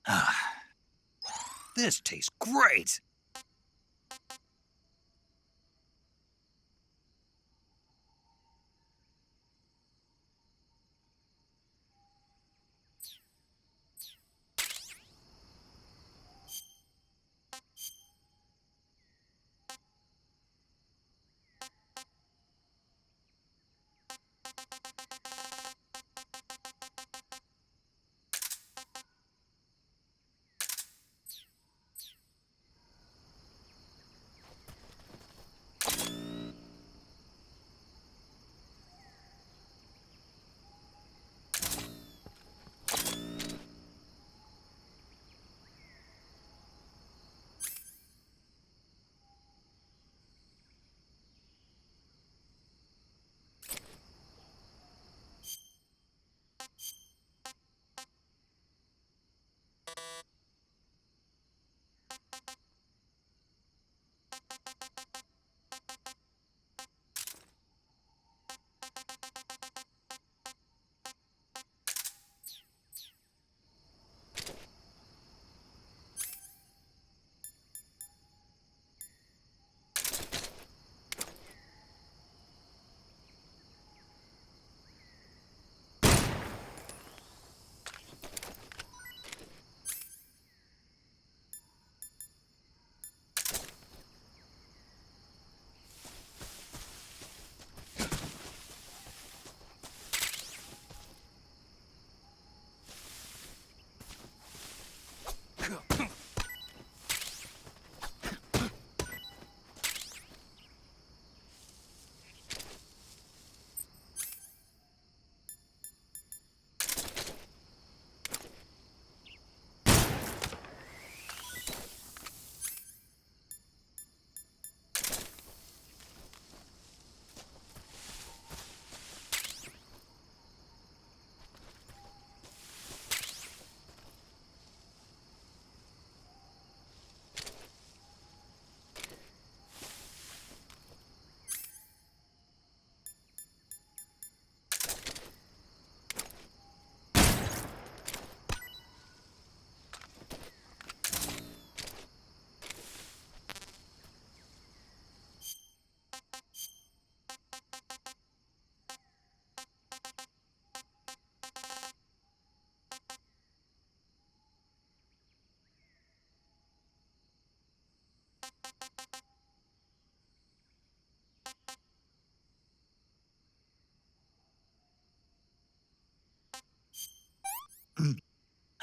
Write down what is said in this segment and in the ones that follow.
Ah, this tastes great!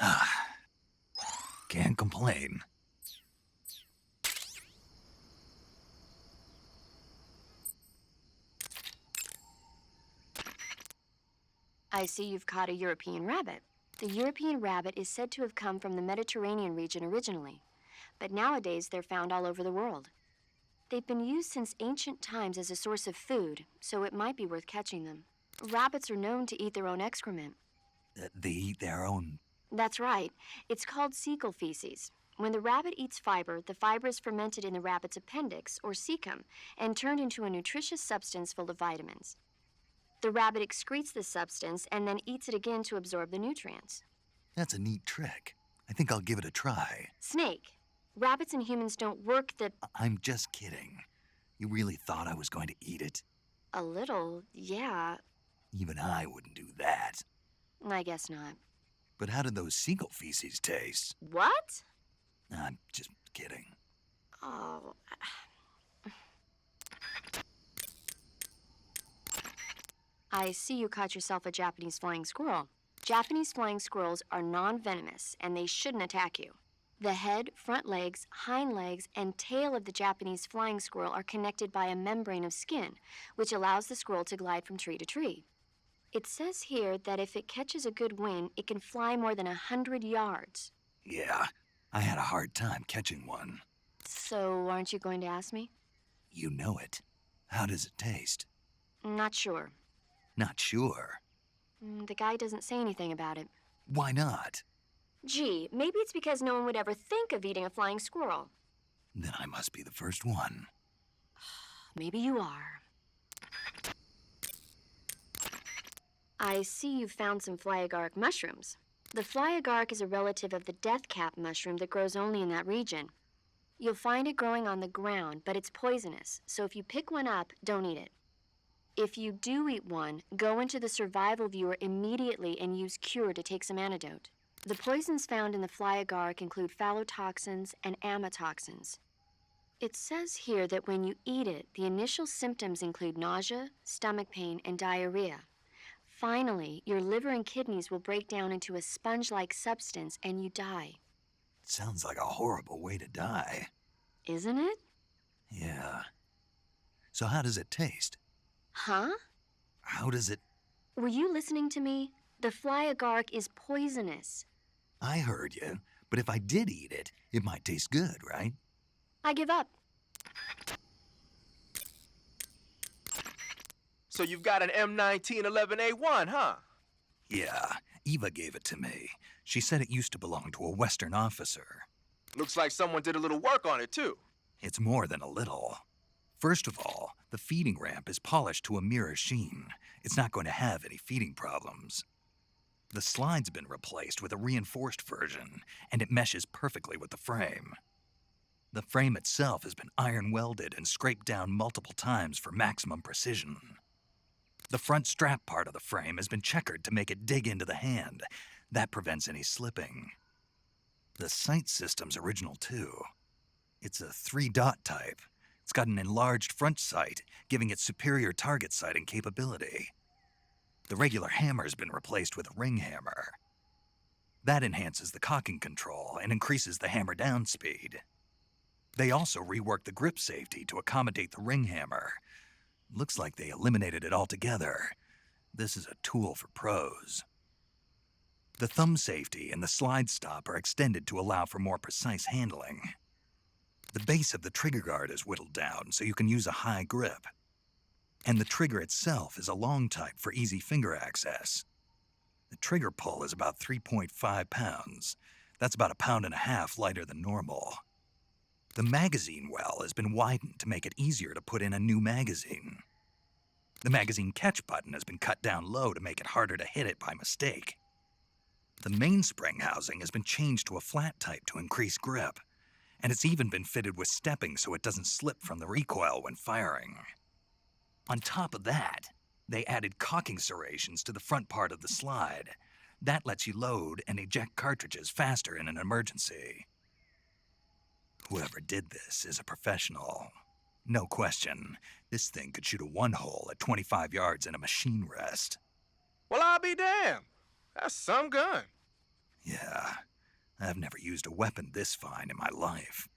Ah, can't complain. I see you've caught a European rabbit. The European rabbit is said to have come from the Mediterranean region originally, but nowadays they're found all over the world. They've been used since ancient times as a source of food, so it might be worth catching them. Rabbits are known to eat their own excrement. They eat their own. That's right. It's called cecal feces. When the rabbit eats fiber, the fiber is fermented in the rabbit's appendix, or cecum, and turned into a nutritious substance full of vitamins. The rabbit excretes this substance and then eats it again to absorb the nutrients. That's a neat trick. I think I'll give it a try. Snake. Rabbits and humans don't work the... I'm just kidding. You really thought I was going to eat it? A little, yeah. Even I wouldn't do that. I guess not. But how did those seagull feces taste? What? I'm just kidding. Oh. I see you caught yourself a Japanese flying squirrel. Japanese flying squirrels are non-venomous, and they shouldn't attack you. The head, front legs, hind legs, and tail of the Japanese flying squirrel are connected by a membrane of skin, which allows the squirrel to glide from tree to tree. It says here that if it catches a good wind, it can fly more than 100 yards. Yeah, I had a hard time catching one. So, aren't you going to ask me? You know it. How does it taste? Not sure. Not sure. The guy doesn't say anything about it. Why not? Gee, maybe it's because no one would ever think of eating a flying squirrel. Then I must be the first one. Maybe you are. I see you've found some fly agaric mushrooms. The fly agark is a relative of the death cap mushroom that grows only in that region. You'll find it growing on the ground, but it's poisonous, so if you pick one up, don't eat it. If you do eat one, go into the survival viewer immediately and use Cure to take some antidote. The poisons found in the fly agark include phallotoxins and amatoxins. It says here that when you eat it, the initial symptoms include nausea, stomach pain, and diarrhea. Finally, your liver and kidneys will break down into a sponge-like substance and you die. Sounds like a horrible way to die. Isn't it? Yeah. So how does it taste? Huh? How does it... Were you listening to me? The fly agark is poisonous. I heard you, but if I did eat it, it might taste good, right? I give up. So you've got an M1911A1, huh? Yeah, Eva gave it to me. She said it used to belong to a Western officer. Looks like someone did a little work on it, too. It's more than a little. First of all, the feeding ramp is polished to a mirror sheen. It's not going to have any feeding problems. The slide's been replaced with a reinforced version, and it meshes perfectly with the frame. The frame itself has been iron welded and scraped down multiple times for maximum precision. The front strap part of the frame has been checkered to make it dig into the hand. That prevents any slipping. The sight system's original too. It's a 3-dot type. It's got an enlarged front sight, giving it superior target sighting capability. The regular hammer's been replaced with a ring hammer. That enhances the cocking control and increases the hammer down speed. They also reworked the grip safety to accommodate the ring hammer. Looks like they eliminated it altogether. This is a tool for pros. The thumb safety and the slide stop are extended to allow for more precise handling. The base of the trigger guard is whittled down so you can use a high grip. And the trigger itself is a long type for easy finger access. The trigger pull is about 3.5 pounds. That's about 1.5 pounds lighter than normal. The magazine well has been widened to make it easier to put in a new magazine. The magazine catch button has been cut down low to make it harder to hit it by mistake. The mainspring housing has been changed to a flat type to increase grip, and it's even been fitted with stepping so it doesn't slip from the recoil when firing. On top of that, they added cocking serrations to the front part of the slide. That lets you load and eject cartridges faster in an emergency. Whoever did this is a professional. No question, this thing could shoot a one-hole at 25 yards in a machine rest. Well, I'll be damned. That's some gun. Yeah, I've never used a weapon this fine in my life.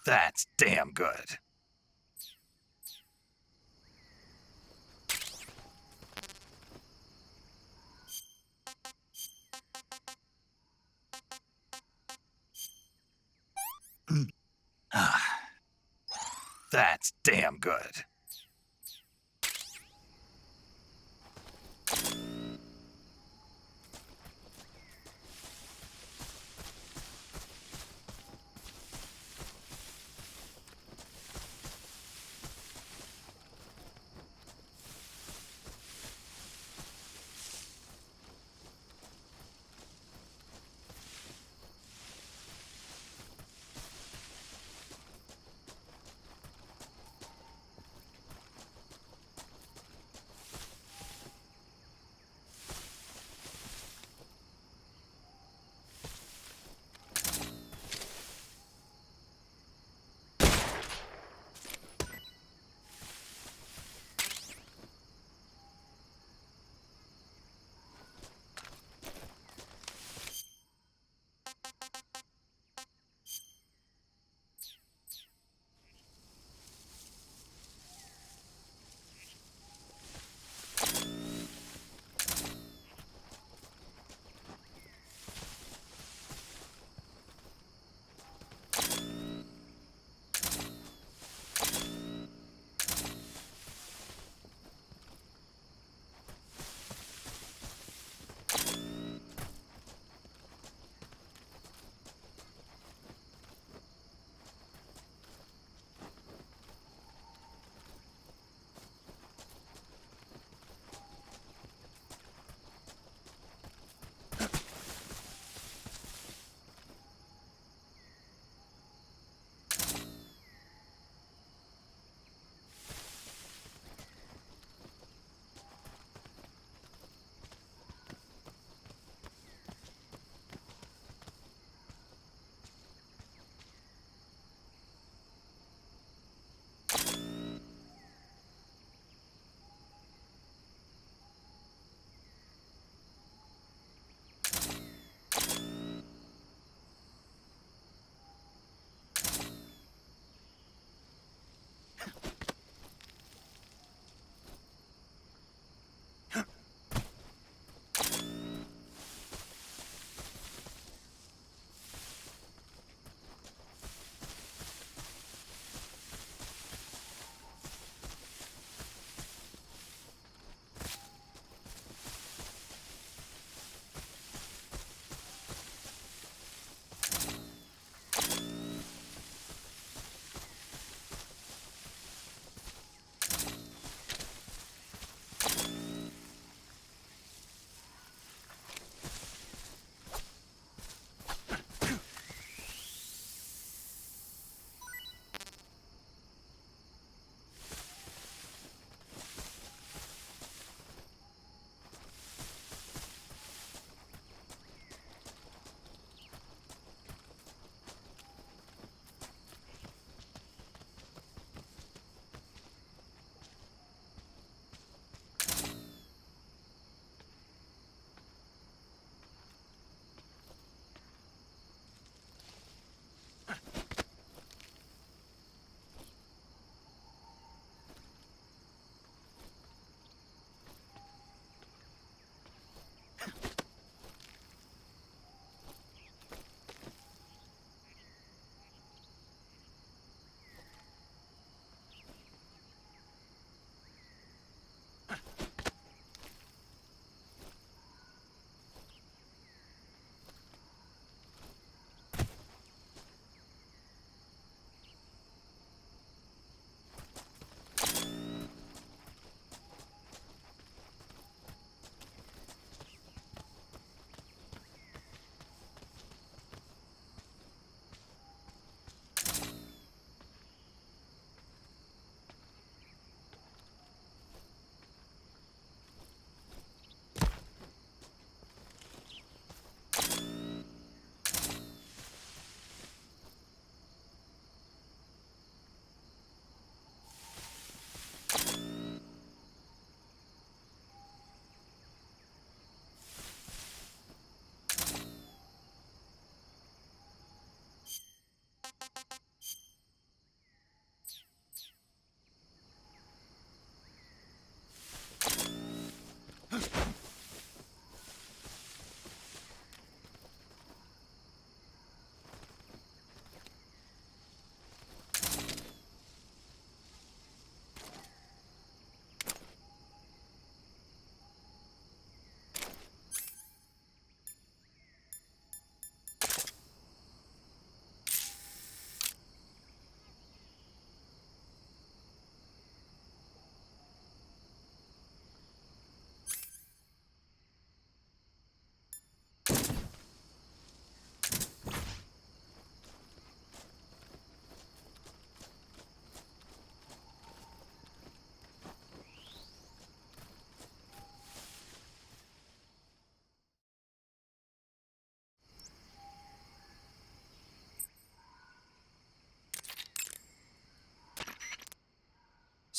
That's damn good. That's damn good.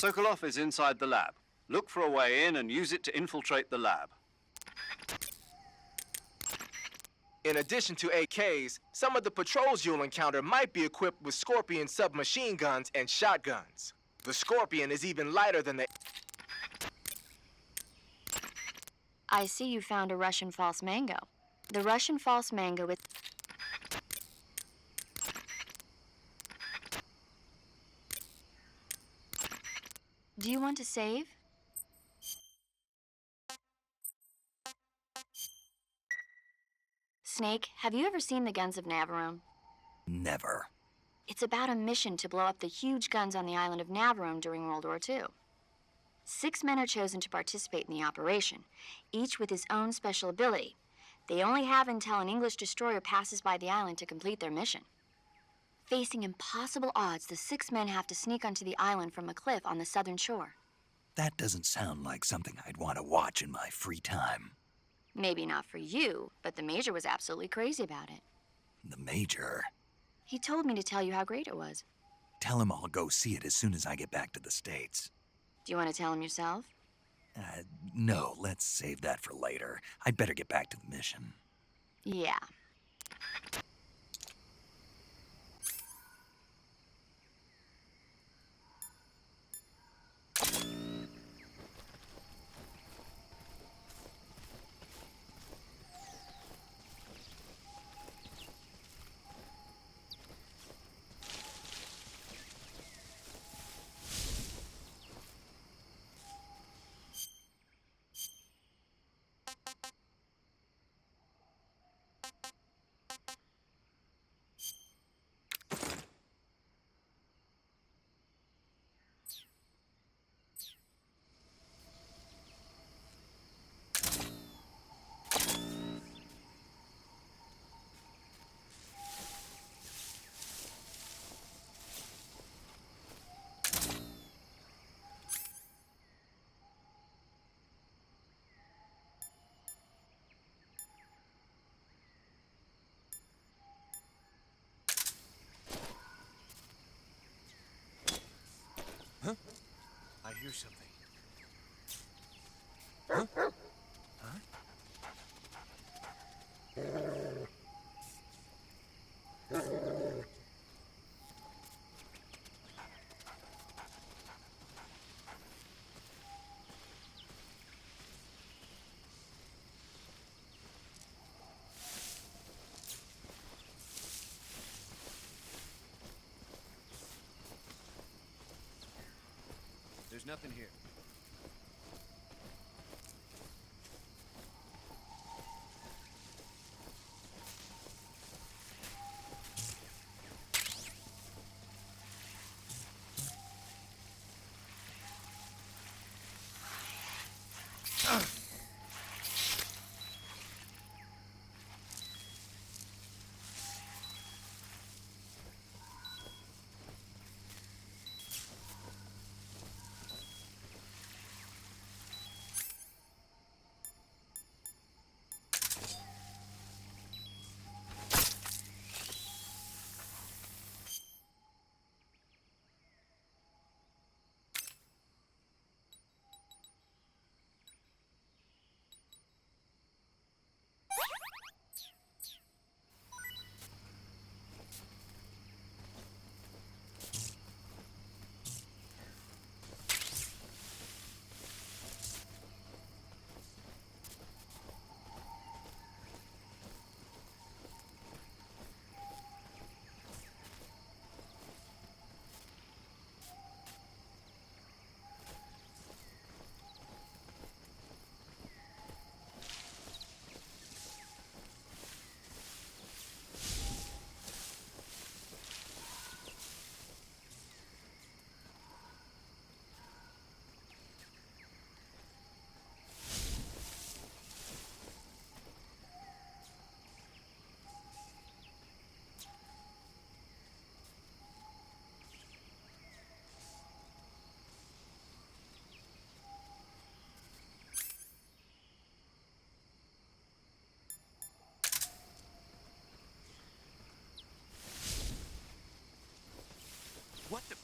Sokolov is inside the lab. Look for a way in and use it to infiltrate the lab. In addition to AKs, some of the patrols you'll encounter might be equipped with Scorpion submachine guns and shotguns. The Scorpion is even lighter than the... I see you found a Russian false mango. The Russian false mango is... Do you want to save? Snake, have you ever seen the Guns of Navarone? Never. It's about a mission to blow up the huge guns on the island of Navarone during World War II. 6 men are chosen to participate in the operation, each with his own special ability. They only have until an English destroyer passes by the island to complete their mission. Facing impossible odds, the 6 men have to sneak onto the island from a cliff on the southern shore. That doesn't sound like something I'd want to watch in my free time. Maybe not for you, but the Major was absolutely crazy about it. The Major? He told me to tell you how great it was. Tell him I'll go see it as soon as I get back to the States. Do you want to tell him yourself? No, let's save that for later. I'd better get back to the mission. Yeah. I hear something. There's nothing here. What the...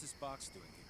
this box doing here?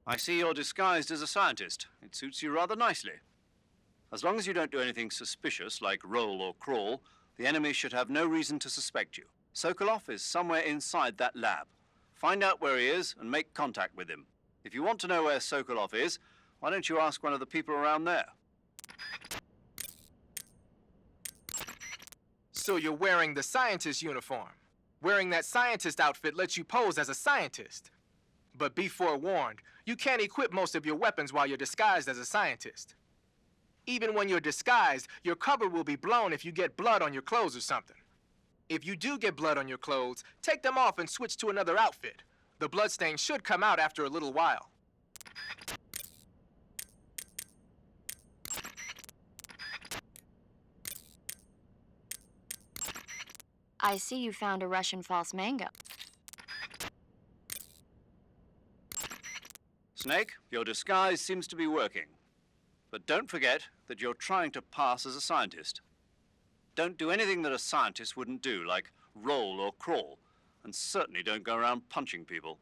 I see you're disguised as a scientist. It suits you rather nicely. As long as you don't do anything suspicious, like roll or crawl, the enemy should have no reason to suspect you. Sokolov is somewhere inside that lab. Find out where he is and make contact with him. If you want to know where Sokolov is, why don't you ask one of the people around there? So you're wearing the scientist uniform. Wearing that scientist outfit lets you pose as a scientist. But be forewarned, you can't equip most of your weapons while you're disguised as a scientist. Even when you're disguised, your cover will be blown if you get blood on your clothes or something. If you do get blood on your clothes, take them off and switch to another outfit. The bloodstain should come out after a little while. I see you found a Russian false mango. Snake, your disguise seems to be working. But don't forget that you're trying to pass as a scientist. Don't do anything that a scientist wouldn't do, like roll or crawl, and certainly don't go around punching people.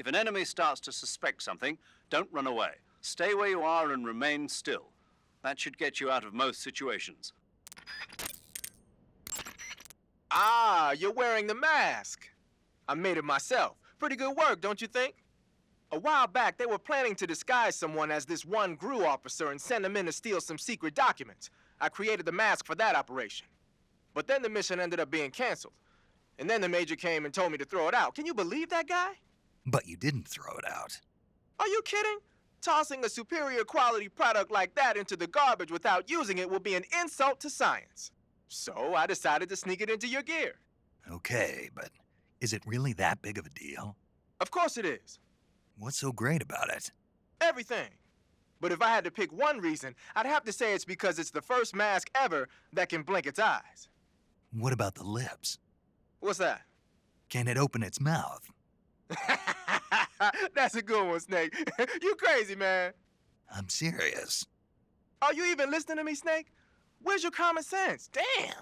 If an enemy starts to suspect something, don't run away. Stay where you are and remain still. That should get you out of most situations. Ah, you're wearing the mask. I made it myself. Pretty good work, don't you think? A while back, they were planning to disguise someone as this one GRU officer and send him in to steal some secret documents. I created the mask for that operation. But then the mission ended up being canceled. And then the major came and told me to throw it out. Can you believe that guy? But you didn't throw it out. Are you kidding? Tossing a superior quality product like that into the garbage without using it will be an insult to science. So I decided to sneak it into your gear. Okay, but is it really that big of a deal? Of course it is. What's so great about it? Everything. But if I had to pick one reason, I'd have to say it's because it's the first mask ever that can blink its eyes. What about the lips? What's that? Can it open its mouth? That's a good one, Snake. You crazy, man. I'm serious. Are you even listening to me, Snake? Where's your common sense? Damn.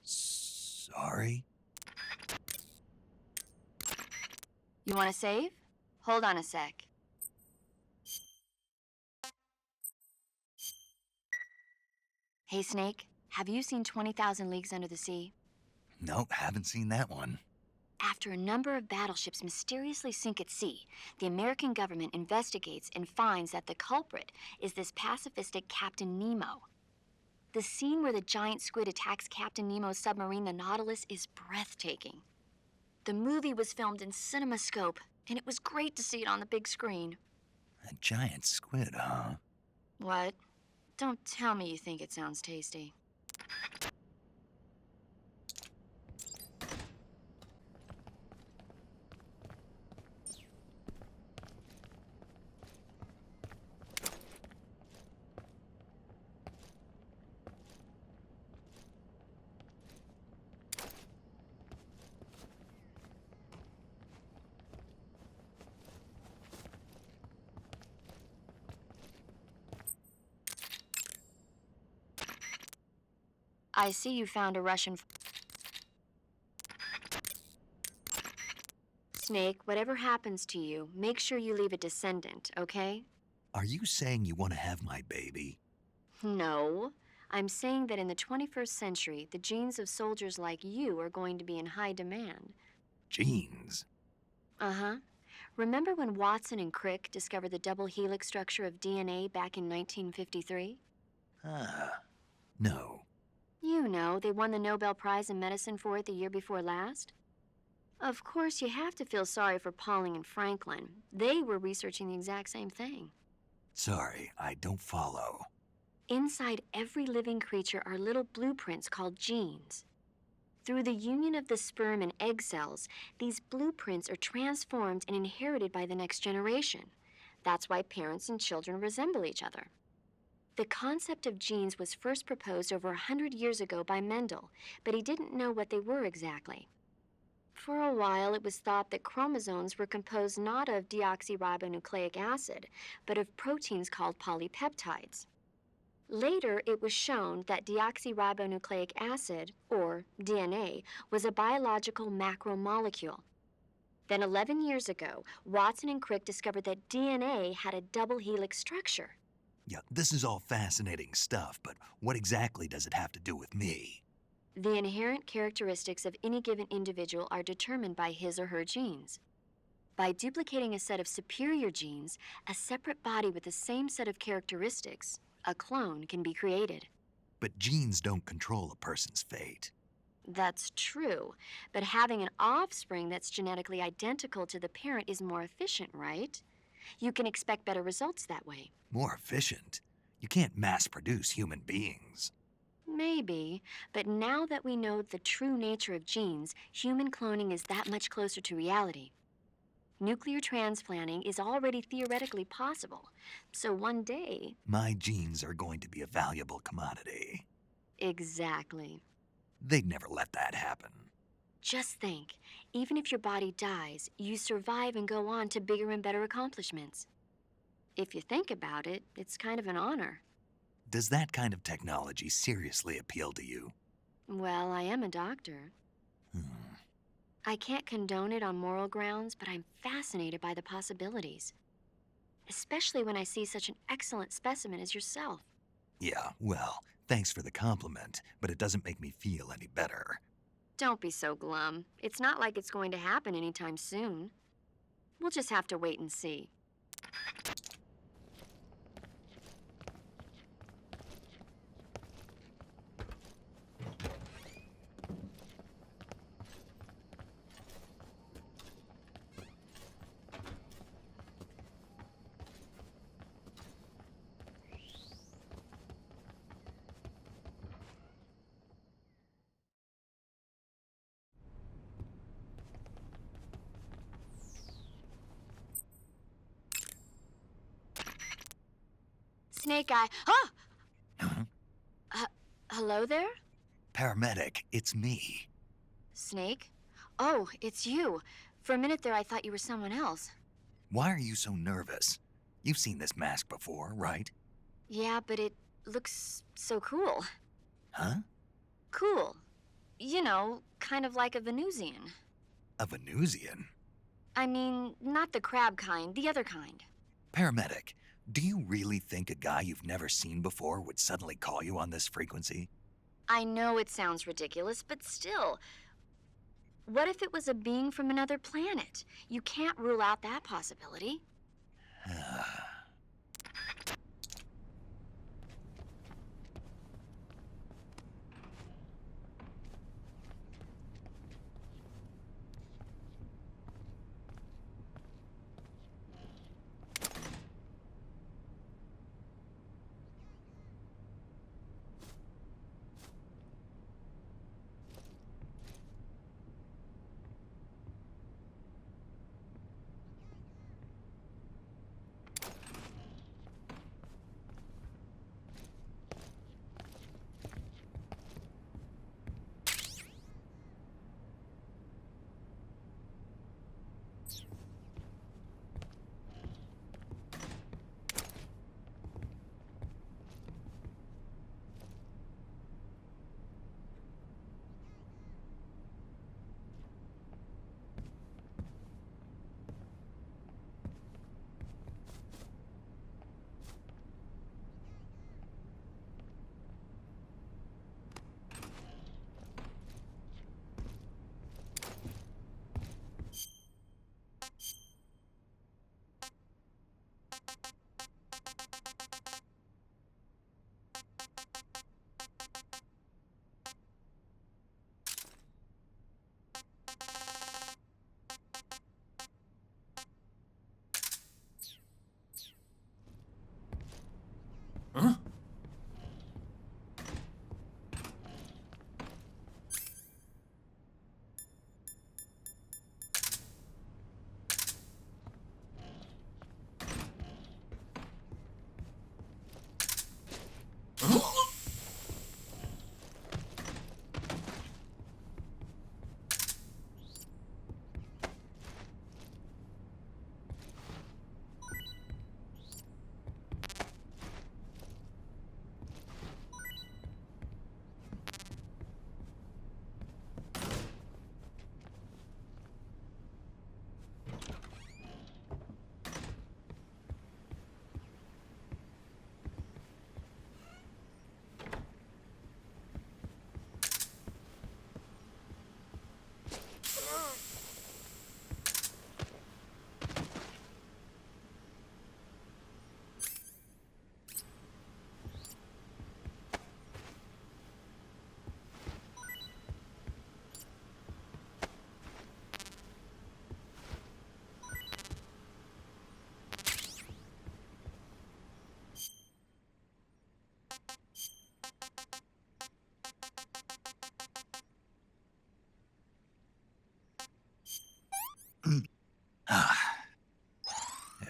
Sorry? You want to save? Hold on a sec. Hey, Snake, have you seen 20,000 Leagues Under the Sea? Nope, haven't seen that one. After a number of battleships mysteriously sink at sea, the American government investigates and finds that the culprit is this pacifistic Captain Nemo. The scene where the giant squid attacks Captain Nemo's submarine, the Nautilus, is breathtaking. The movie was filmed in CinemaScope, and it was great to see it on the big screen. A giant squid, huh? What? Don't tell me you think it sounds tasty. I see you found a Russian... Snake, whatever happens to you, make sure you leave a descendant, okay? Are you saying you want to have my baby? No. I'm saying that in the 21st century, the genes of soldiers like you are going to be in high demand. Genes? Uh-huh. Remember when Watson and Crick discovered the double helix structure of DNA back in 1953? No. You know, they won the Nobel Prize in Medicine for it the year before last. Of course, you have to feel sorry for Pauling and Franklin. They were researching the exact same thing. Sorry, I don't follow. Inside every living creature are little blueprints called genes. Through the union of the sperm and egg cells, these blueprints are transformed and inherited by the next generation. That's why parents and children resemble each other. The concept of genes was first proposed over 100 years ago by Mendel, but he didn't know what they were exactly. For a while, it was thought that chromosomes were composed not of deoxyribonucleic acid, but of proteins called polypeptides. Later, it was shown that deoxyribonucleic acid, or DNA, was a biological macromolecule. Then 11 years ago, Watson and Crick discovered that DNA had a double helix structure. Yeah, this is all fascinating stuff, but what exactly does it have to do with me? The inherent characteristics of any given individual are determined by his or her genes. By duplicating a set of superior genes, a separate body with the same set of characteristics, a clone, can be created. But genes don't control a person's fate. That's true, but having an offspring that's genetically identical to the parent is more efficient, right? You can expect better results that way. More efficient? You can't mass-produce human beings. Maybe, but now that we know the true nature of genes, human cloning is that much closer to reality. Nuclear transplanting is already theoretically possible, so one day... My genes are going to be a valuable commodity. Exactly. They'd never let that happen. Just think, even if your body dies, you survive and go on to bigger and better accomplishments. If you think about it, it's kind of an honor. Does that kind of technology seriously appeal to you? Well, I am a doctor. I can't condone it on moral grounds, but I'm fascinated by the possibilities. Especially when I see such an excellent specimen as yourself. Yeah, well, thanks for the compliment, but it doesn't make me feel any better. Don't be so glum. It's not like it's going to happen anytime soon. We'll just have to wait and see. Snake Eye. Ah! Huh? Hello there? Paramedic, it's me. Snake? Oh, it's you. For a minute there, I thought you were someone else. Why are you so nervous? You've seen this mask before, right? Yeah, but it looks so cool. Huh? Cool. You know, kind of like a Venusian. A Venusian? I mean, not the crab kind, the other kind. Paramedic, do you really think a guy you've never seen before would suddenly call you on this frequency? I know it sounds ridiculous, but still, what if it was a being from another planet? You can't rule out that possibility. Huh?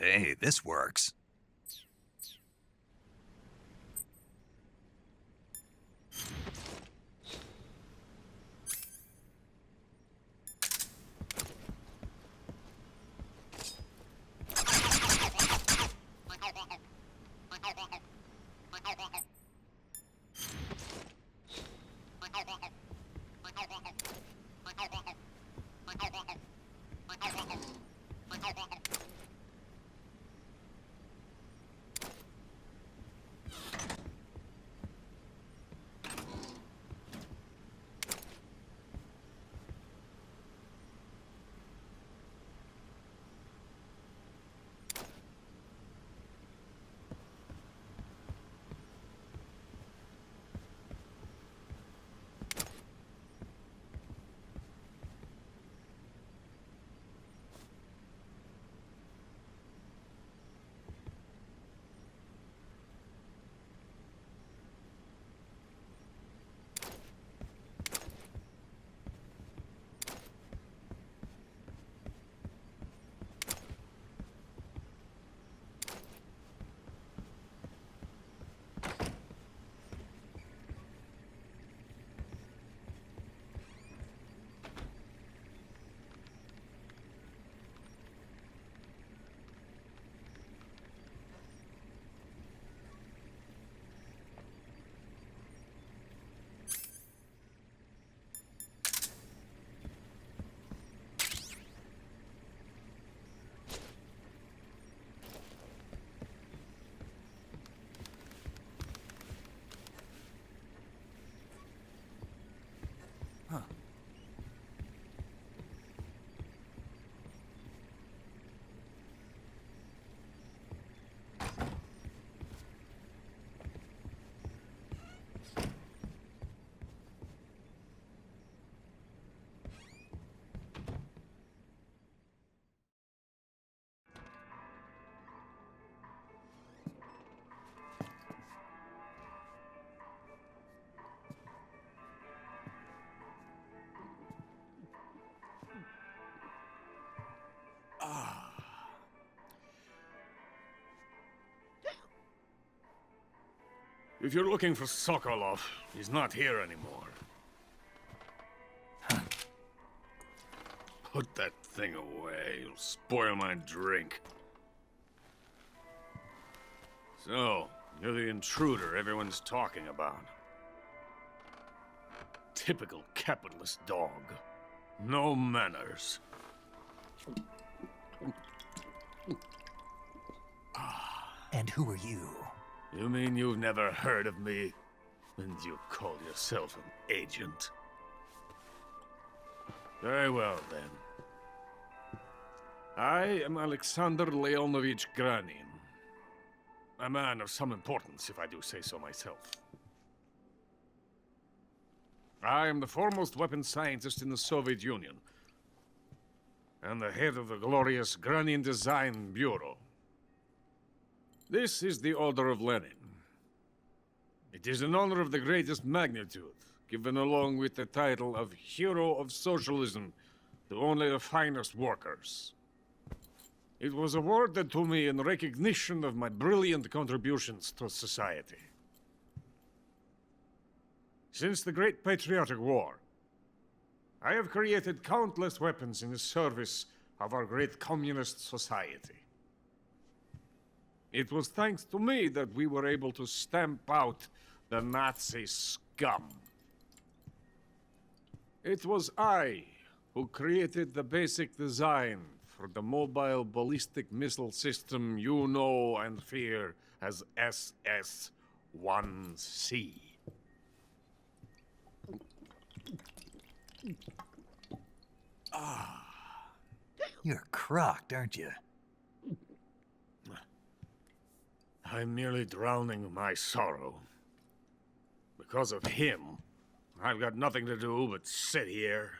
Hey, this works. If you're looking for Sokolov, he's not here anymore. Put that thing away. You'll spoil my drink. So, you're the intruder everyone's talking about. Typical capitalist dog. No manners. And who are you? You mean you've never heard of me? And you call yourself an agent? Very well, then. I am Alexander Leonovich Granin. A man of some importance, if I do say so myself. I am the foremost weapons scientist in the Soviet Union, and the head of the glorious Granin Design Bureau. This is the Order of Lenin. It is an honor of the greatest magnitude, given along with the title of Hero of Socialism to only the finest workers. It was awarded to me in recognition of my brilliant contributions to society. Since the Great Patriotic War, I have created countless weapons in the service of our great communist society. It was thanks to me that we were able to stamp out the Nazi scum. It was I who created the basic design for the mobile ballistic missile system you know and fear as SS-1C. You're crocked, aren't you? I'm merely drowning my sorrow. Because of him, I've got nothing to do but sit here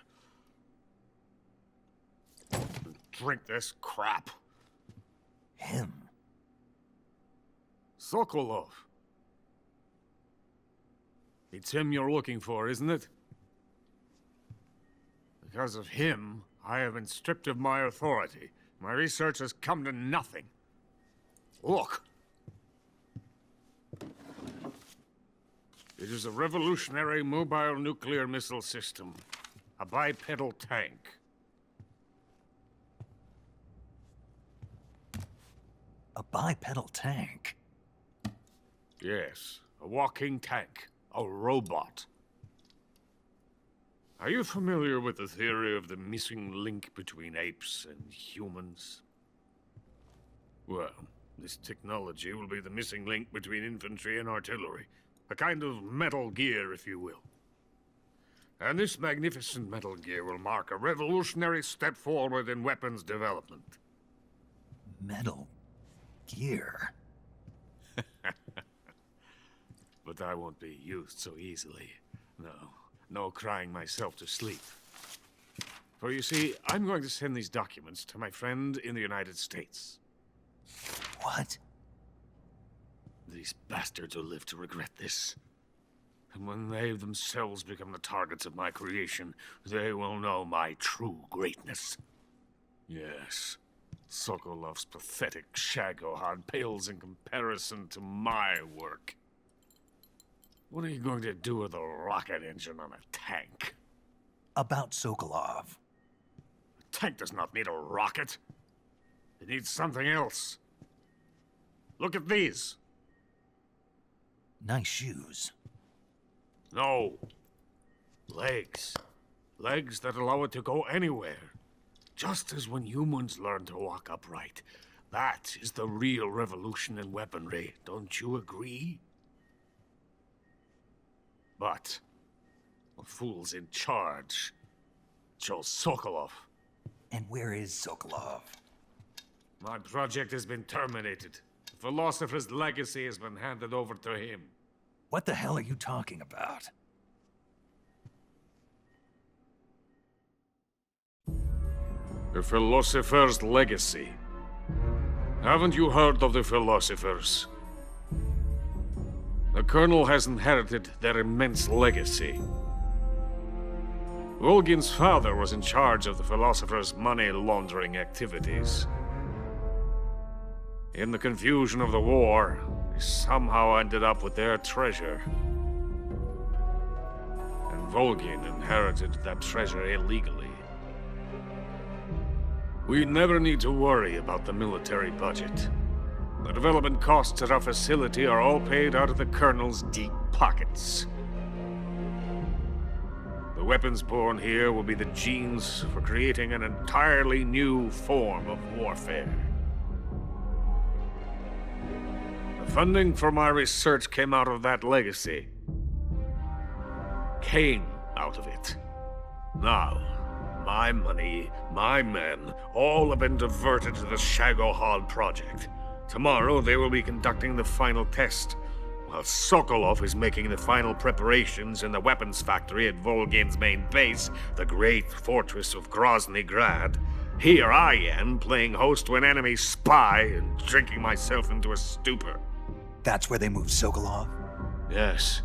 and drink this crap. Him? Sokolov. It's him you're looking for, isn't it? Because of him, I have been stripped of my authority. My research has come to nothing. Look. It is a revolutionary mobile nuclear missile system. A bipedal tank. A bipedal tank? Yes, a walking tank. A robot. Are you familiar with the theory of the missing link between apes and humans? Well, this technology will be the missing link between infantry and artillery. A kind of Metal Gear, if you will. And this magnificent Metal Gear will mark a revolutionary step forward in weapons development. Metal Gear? But I won't be used so easily. No crying myself to sleep. For you see, I'm going to send these documents to my friend in the United States. What? These bastards will live to regret this. And when they themselves become the targets of my creation, they will know my true greatness. Yes, Sokolov's pathetic shagohod pales in comparison to my work. What are you going to do with a rocket engine on a tank? About Sokolov. A tank does not need a rocket. It needs something else. Look at these. Nice shoes. No. Legs. Legs that allow it to go anywhere. Just as when humans learn to walk upright. That is the real revolution in weaponry. Don't you agree? But the fool's in charge. Joe Sokolov. And where is Sokolov? My project has been terminated. The philosopher's legacy has been handed over to him. What the hell are you talking about? The philosopher's legacy. Haven't you heard of the philosophers? The Colonel has inherited their immense legacy. Volgin's father was in charge of the philosopher's money laundering activities. In the confusion of the war, we somehow ended up with their treasure. And Volgin inherited that treasure illegally. We never need to worry about the military budget. The development costs at our facility are all paid out of the Colonel's deep pockets. The weapons born here will be the genes for creating an entirely new form of warfare. The funding for my research came out of that legacy. Came out of it. Now, my money, my men, all have been diverted to the Shagohod project. Tomorrow they will be conducting the final test, while Sokolov is making the final preparations in the weapons factory at Volgin's main base, the great fortress of Grozny Grad. Here I am, playing host to an enemy spy and drinking myself into a stupor. That's where they moved Sokolov? Yes,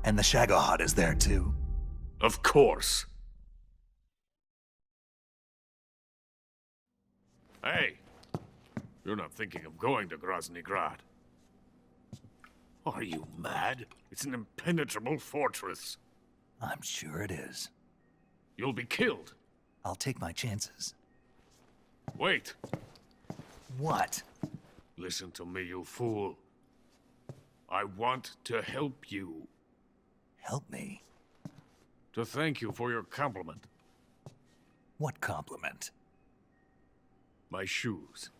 And the Shagohod is there too? of course. Hey, you're not thinking of going to Grozny Grad. Are you mad? It's an impenetrable fortress. I'm sure it is. You'll be killed. I'll take my chances. Wait. What? Listen to me, you fool. I want to help you. Help me? To thank you for your compliment. What compliment? My shoes.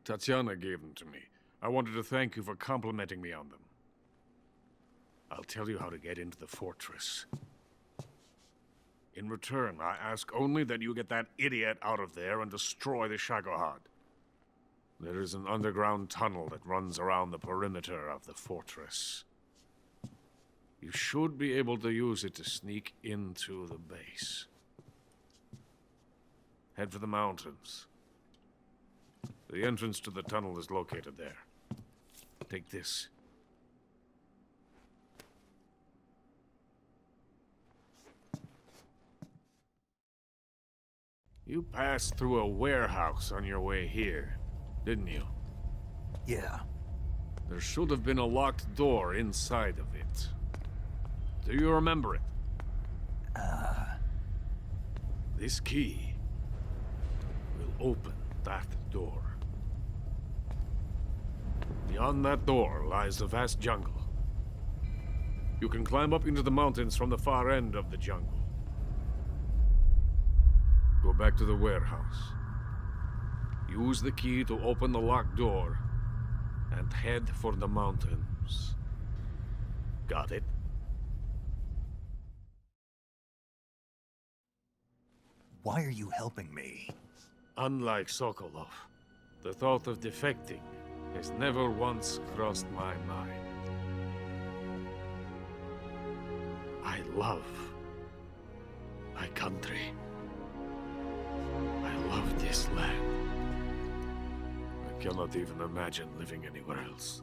Tatiana gave them to me. I wanted to thank you for complimenting me on them. I'll tell you how to get into the fortress. In return, I ask only that you get that idiot out of there and destroy the Shagohod. There is an underground tunnel that runs around the perimeter of the fortress. You should be able to use it to sneak into the base. Head for the mountains. The entrance to the tunnel is located there. Take this. You passed through a warehouse on your way here, didn't you? Yeah. There should have been a locked door inside of it. Do you remember it? This key will open that door. Beyond that door lies a vast jungle. You can climb up into the mountains from the far end of the jungle. Go back to the warehouse. Use the key to open the locked door and head for the mountains. Got it? Why are you helping me? Unlike Sokolov, the thought of defecting has never once crossed my mind. I love my country. I love this land. I cannot even imagine living anywhere else.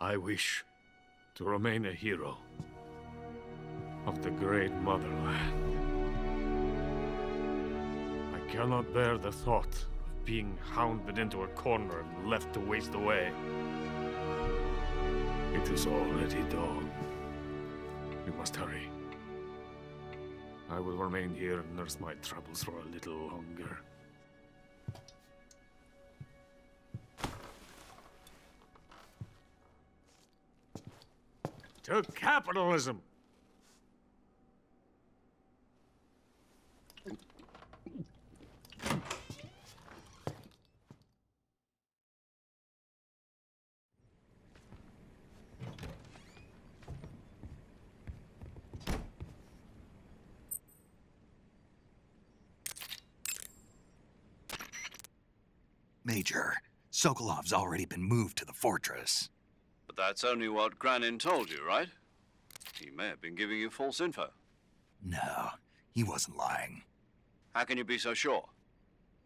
I wish to remain a hero of the great motherland. I cannot bear the thought of being hounded into a corner and left to waste away. It is already dawn. We must hurry. I will remain here and nurse my troubles for a little longer. To capitalism! Major, Sokolov's already been moved to the fortress. But that's only what Granin told you, right? He may have been giving you false info. No, he wasn't lying. How can you be so sure?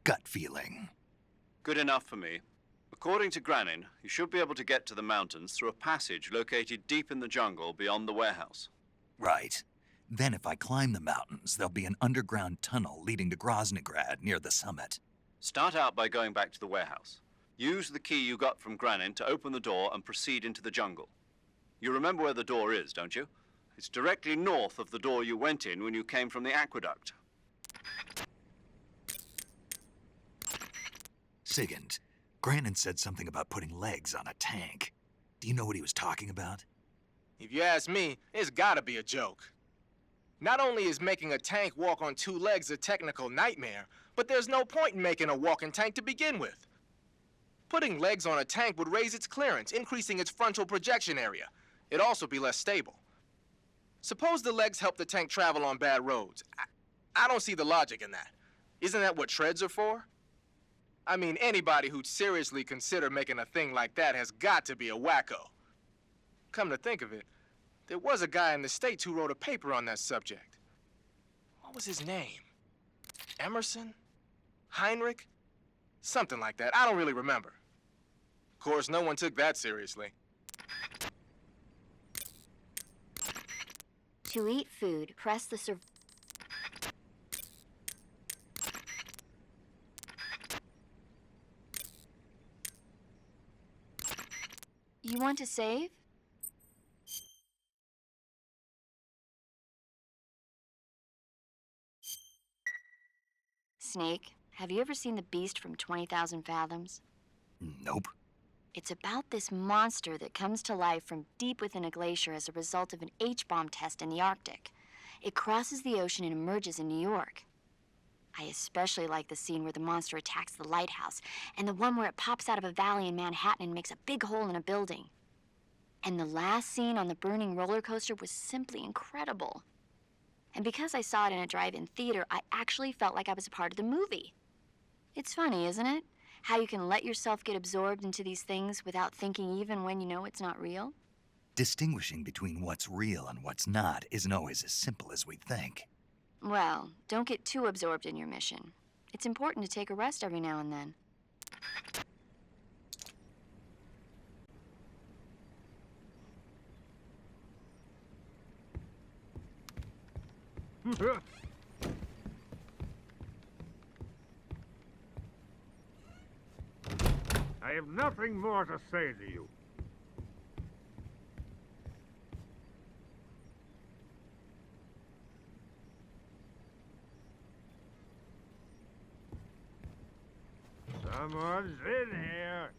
Gut feeling. Good enough for me. According to Granin, you should be able to get to the mountains through a passage located deep in the jungle beyond the warehouse. Right. Then if I climb the mountains, there'll be an underground tunnel leading to Groznygrad near the summit. Start out by going back to the warehouse. Use the key you got from Granin to open the door and proceed into the jungle. You remember where the door is, don't you? It's directly north of the door you went in when you came from the aqueduct. Sigint, Grannon said something about putting legs on a tank. Do you know what he was talking about? If you ask me, it's gotta be a joke. Not only is making a tank walk on two legs a technical nightmare, but there's no point in making a walking tank to begin with. Putting legs on a tank would raise its clearance, increasing its frontal projection area. It'd also be less stable. Suppose the legs help the tank travel on bad roads. I don't see the logic in that. Isn't that what treads are for? I mean, anybody who'd seriously consider making a thing like that has got to be a wacko. Come to think of it, there was a guy in the States who wrote a paper on that subject. What was his name? Emerson? Heinrich? Something like that. I don't really remember. Of course, no one took that seriously. To eat food, press the You want to save? Snake, have you ever seen The Beast from 20,000 Fathoms? Nope. It's about this monster that comes to life from deep within a glacier as a result of an H-bomb test in the Arctic. It crosses the ocean and emerges in New York. I especially like the scene where the monster attacks the lighthouse, and the one where it pops out of a valley in Manhattan and makes a big hole in a building. And the last scene on the burning roller coaster was simply incredible. And because I saw it in a drive-in theater, I actually felt like I was a part of the movie. It's funny, isn't it? How you can let yourself get absorbed into these things without thinking even when you know it's not real? Distinguishing between what's real and what's not isn't always as simple as we think. Well, don't get too absorbed in your mission. It's important to take a rest every now and then. I have nothing more to say to you. Someone's in here.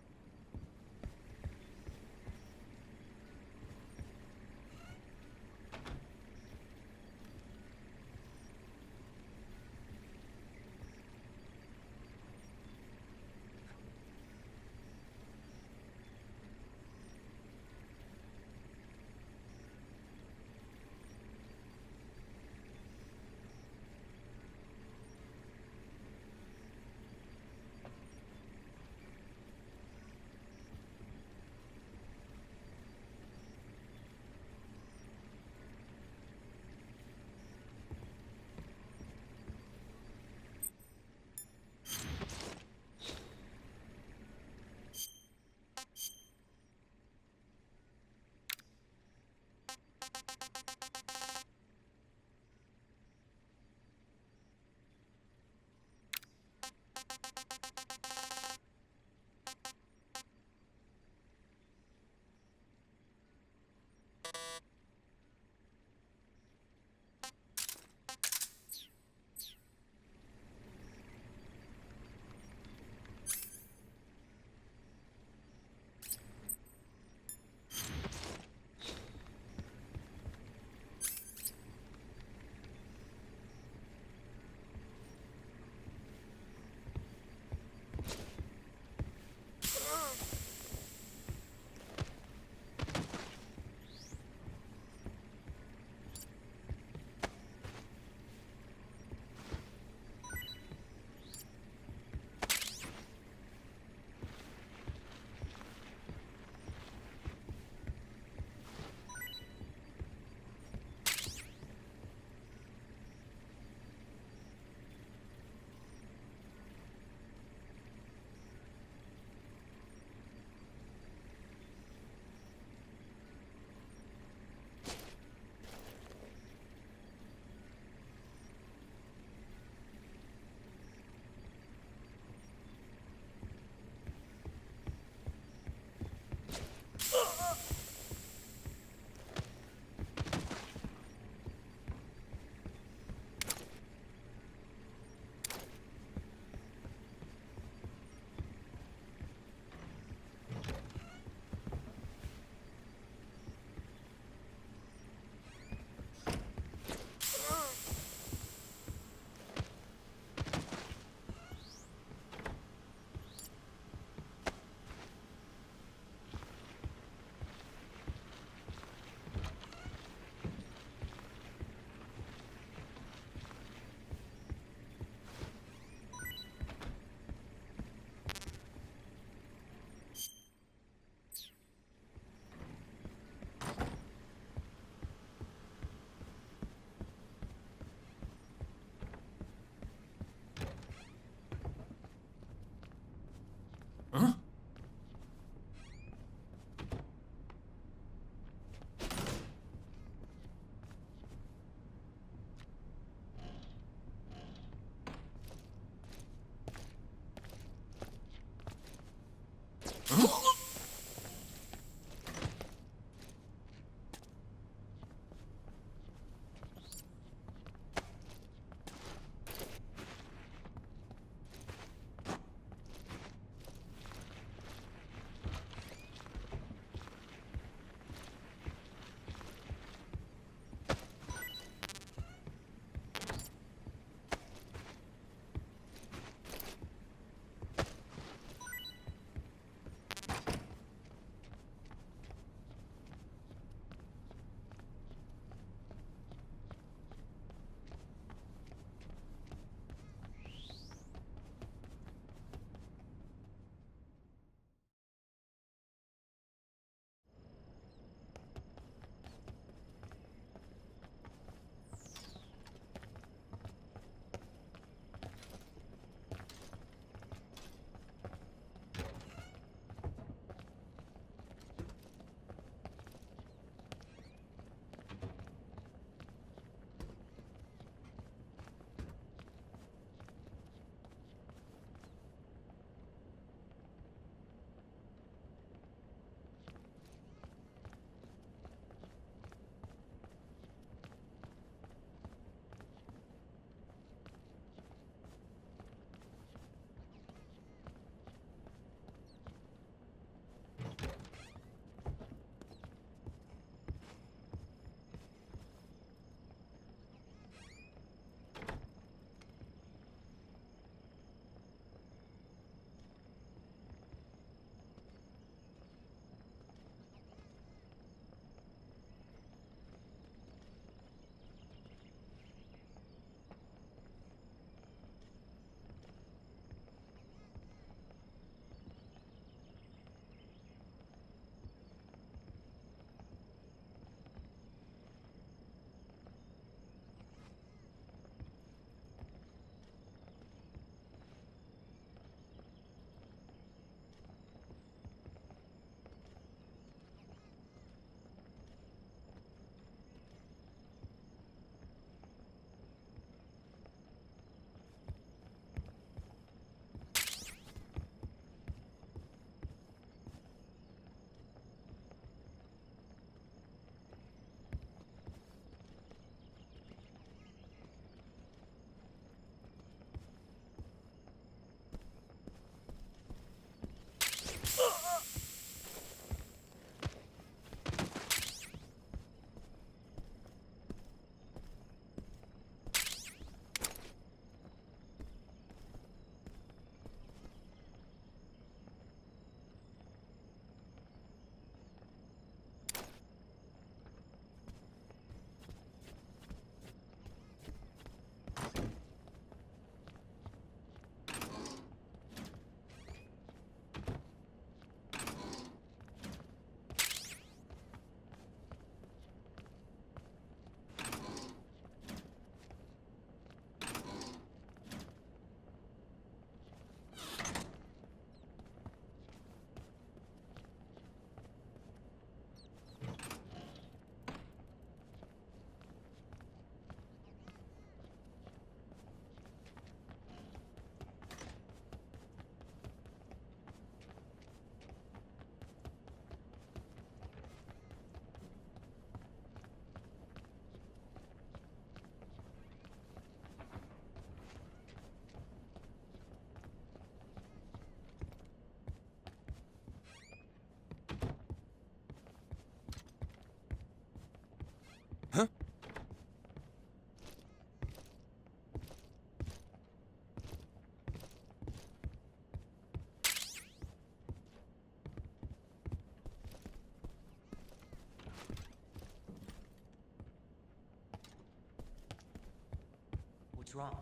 wrong?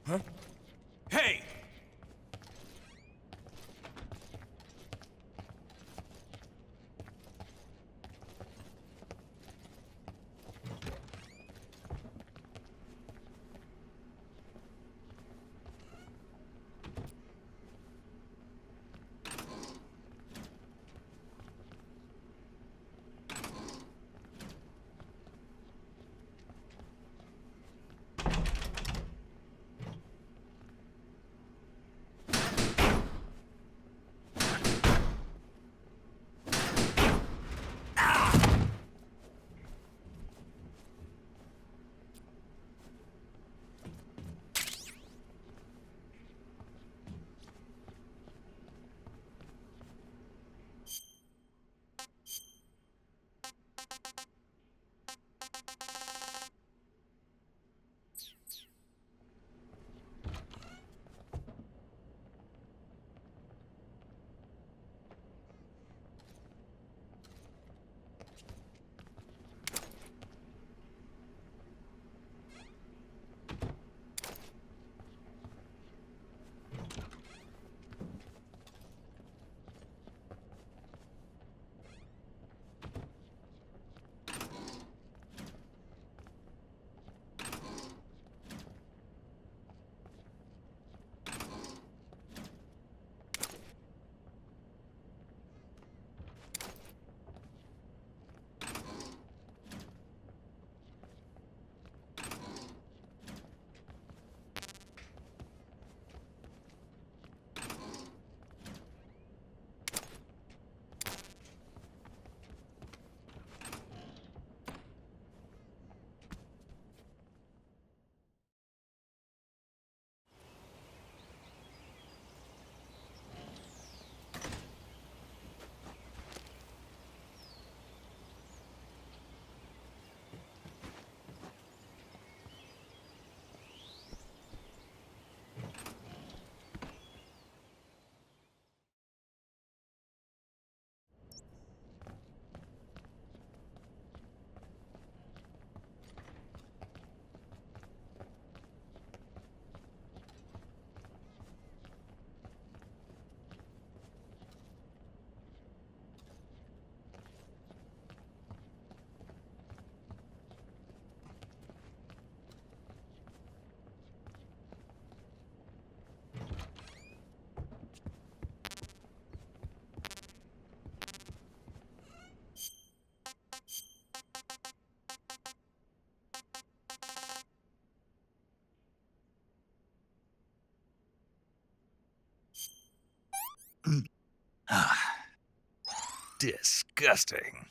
Huh? Hey! Ah, disgusting.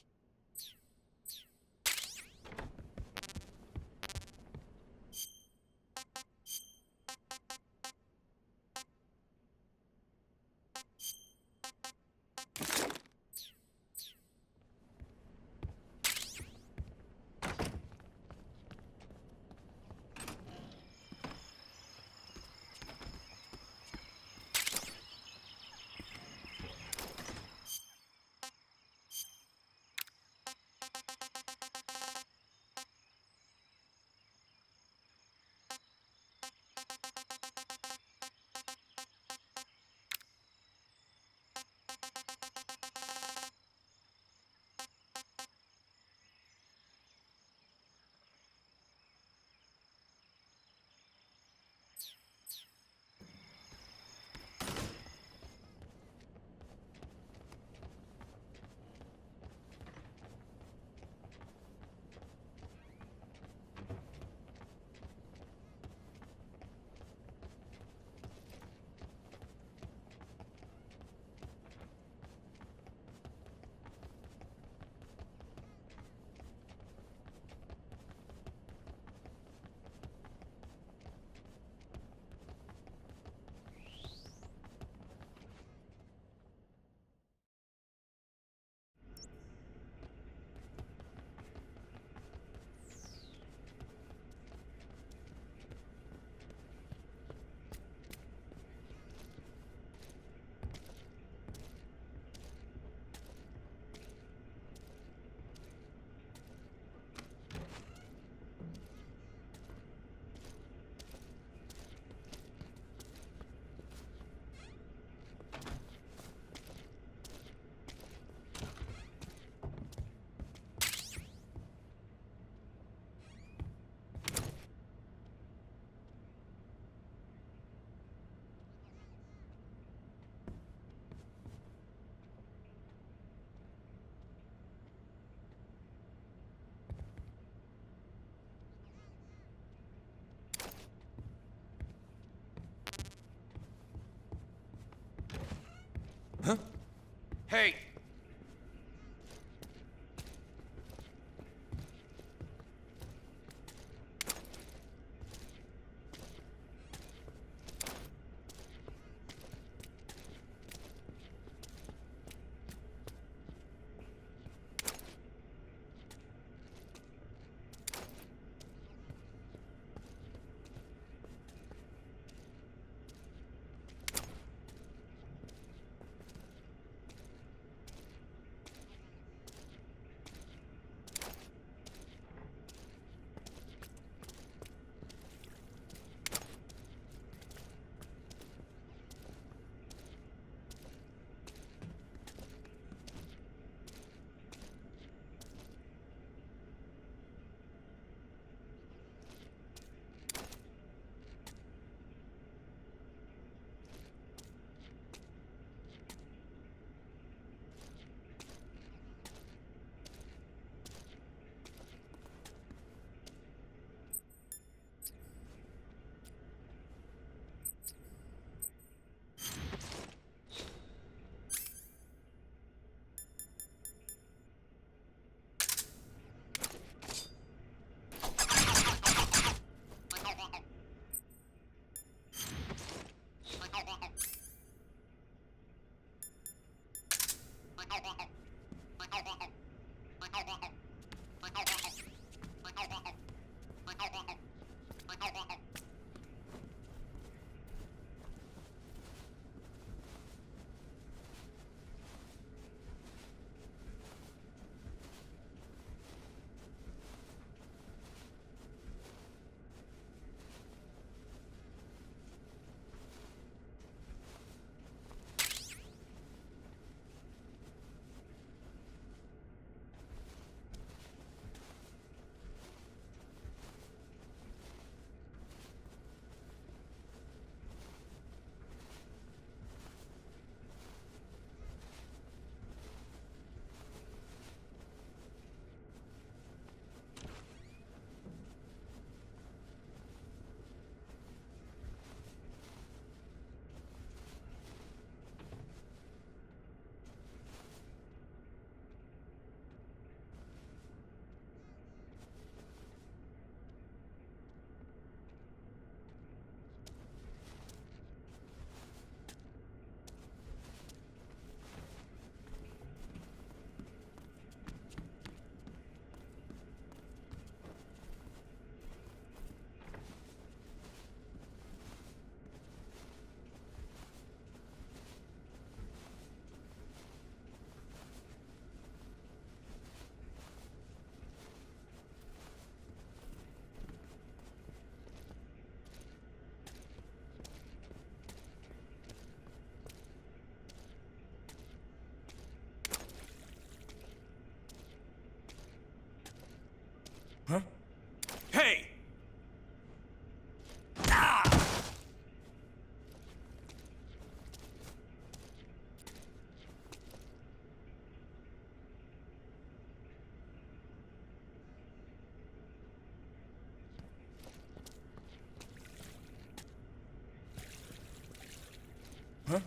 Hey! Huh? Hey! Huh?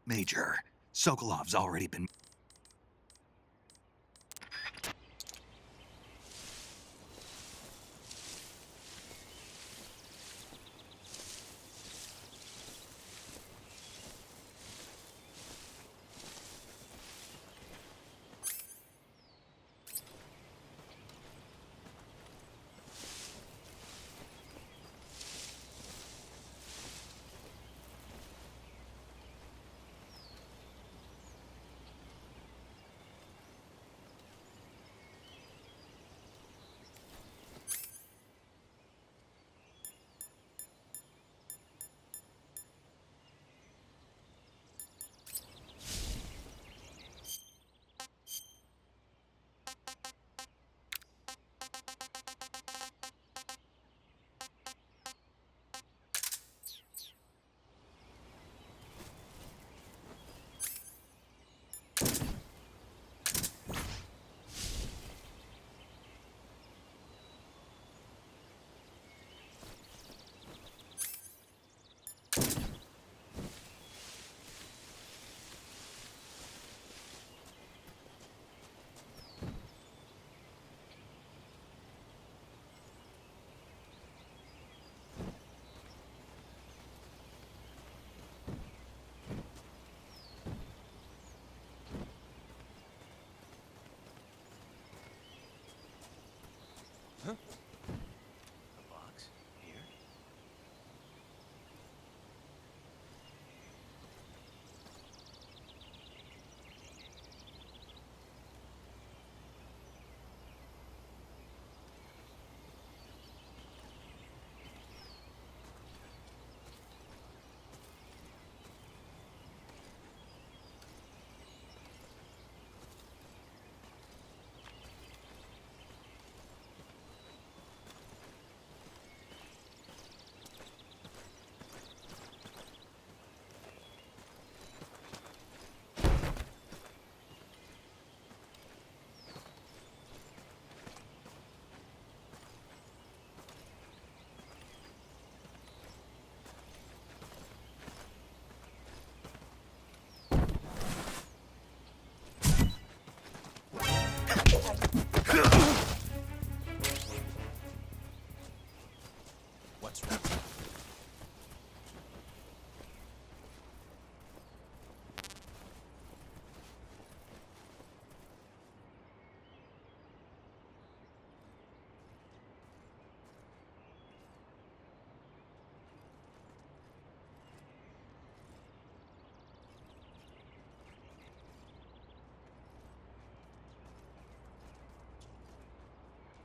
Major, Sokolov's already been... A box? Here? What's wrong?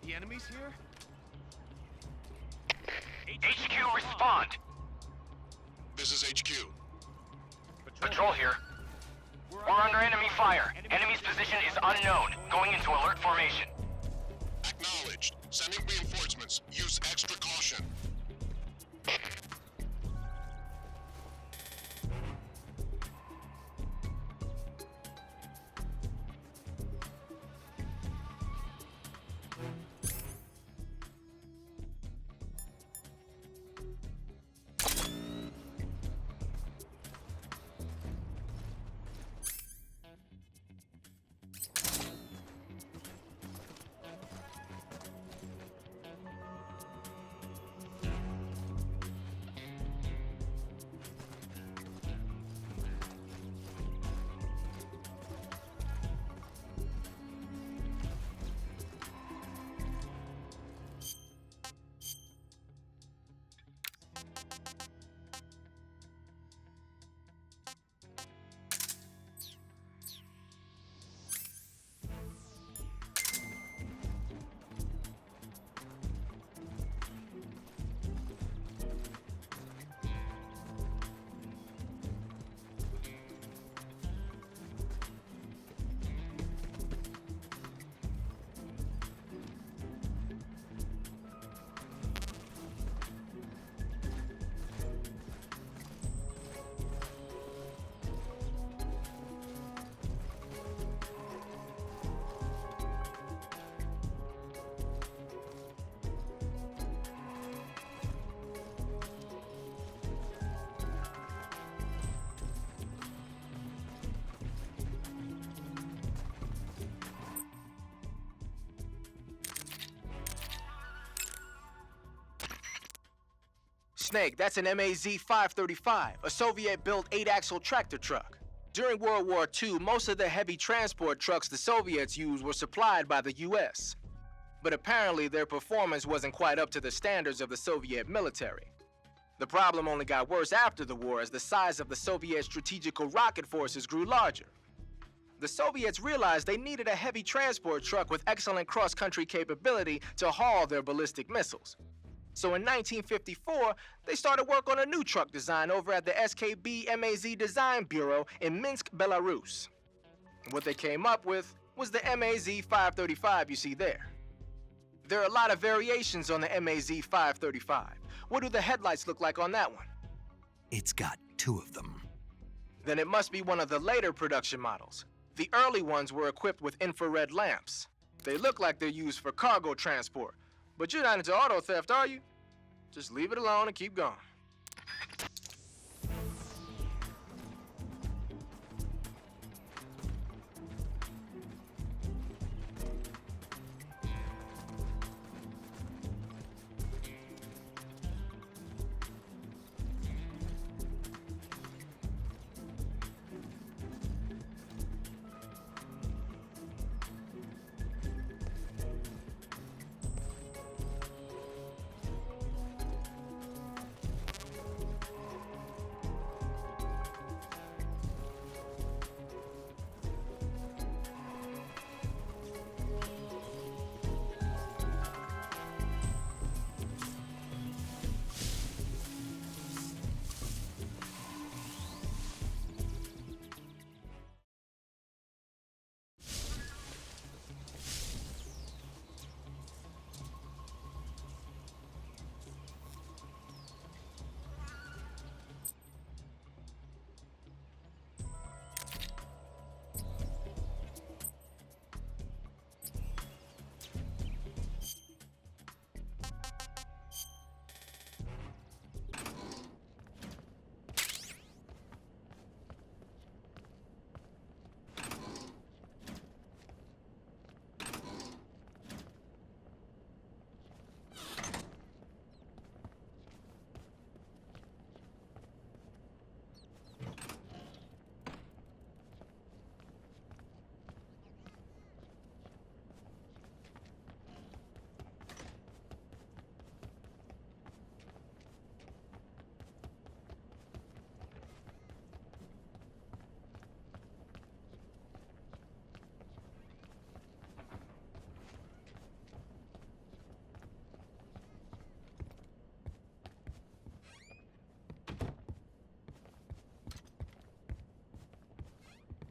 The enemies here? HQ, respond! This is HQ. Patrol here. We're under enemy fire. Enemy's position is unknown. Going into alert formation. Acknowledged. Sending reinforcements. Use extra caution. Snake, that's an MAZ-535, a Soviet-built 8-axle tractor truck. During World War II, most of the heavy transport trucks the Soviets used were supplied by the US. But apparently their performance wasn't quite up to the standards of the Soviet military. The problem only got worse after the war as the size of the Soviet strategical rocket forces grew larger. The Soviets realized they needed a heavy transport truck with excellent cross-country capability to haul their ballistic missiles. So in 1954, they started work on a new truck design over at the SKB MAZ Design Bureau in Minsk, Belarus. What they came up with was the MAZ-535 you see there. There are a lot of variations on the MAZ-535. What do the headlights look like on that one? It's got 2 of them. Then it must be one of the later production models. The early ones were equipped with infrared lamps. They look like they're used for cargo transport. But you're not into auto theft, are you? Just leave it alone and keep going.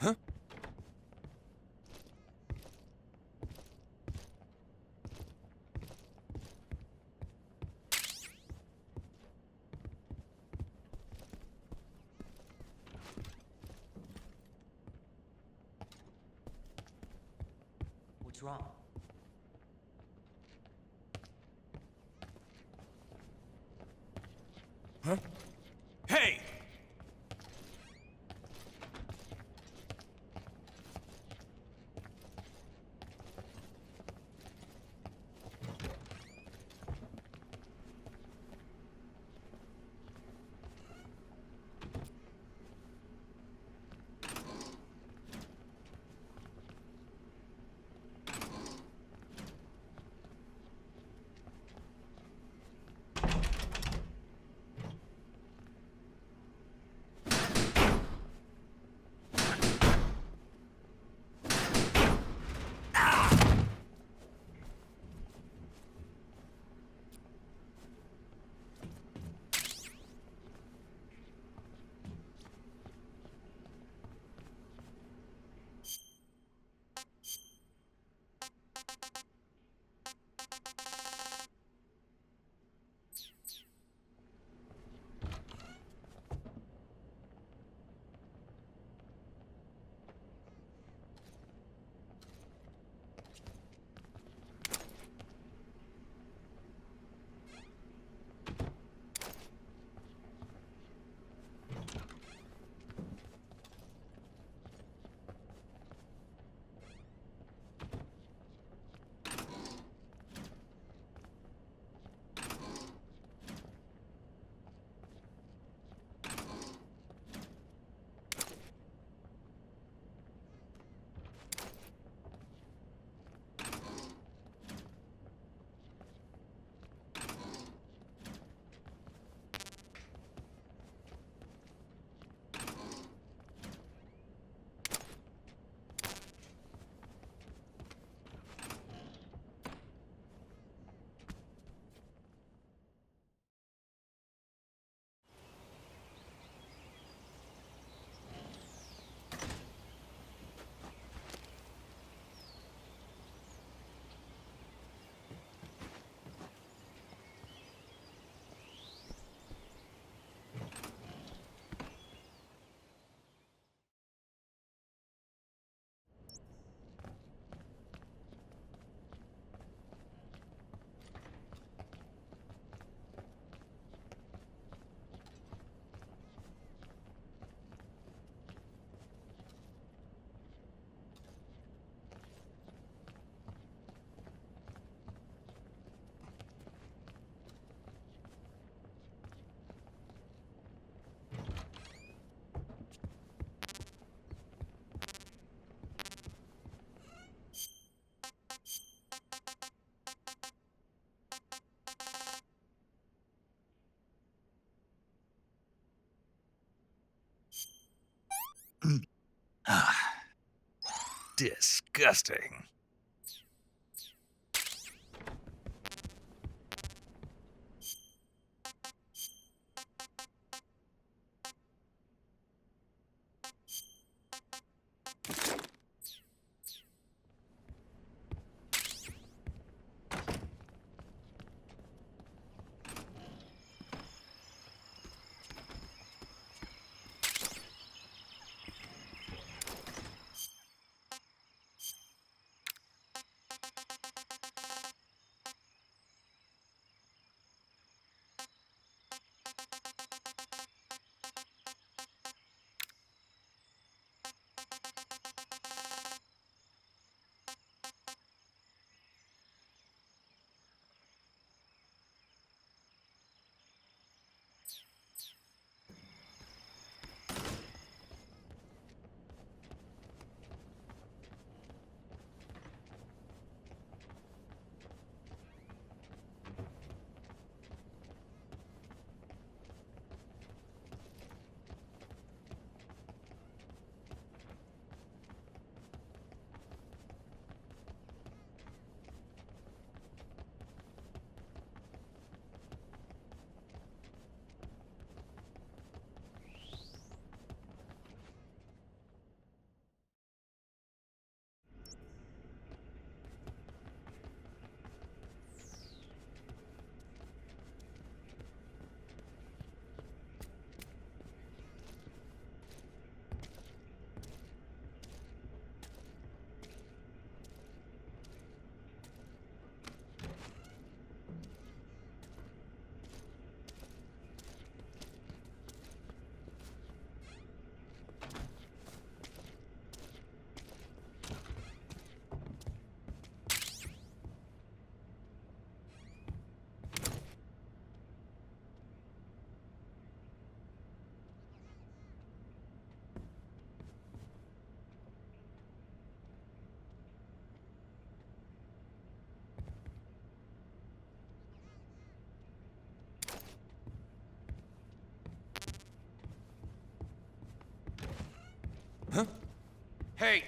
Huh? What's wrong? Huh? Hey! Disgusting. Hey!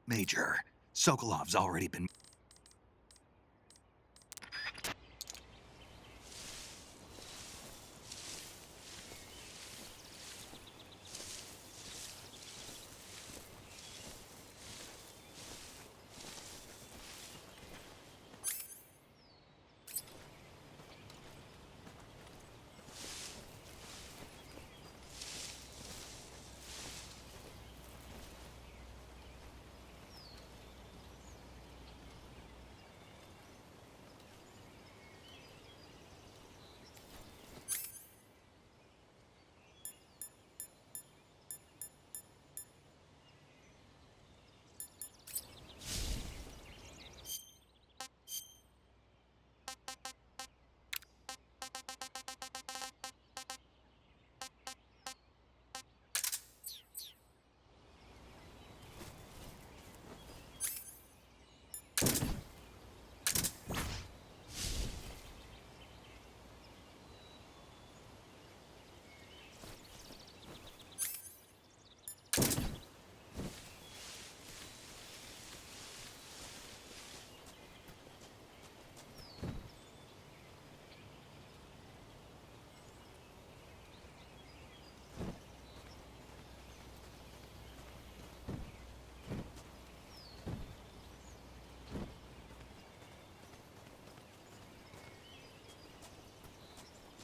Major, Sokolov's already been...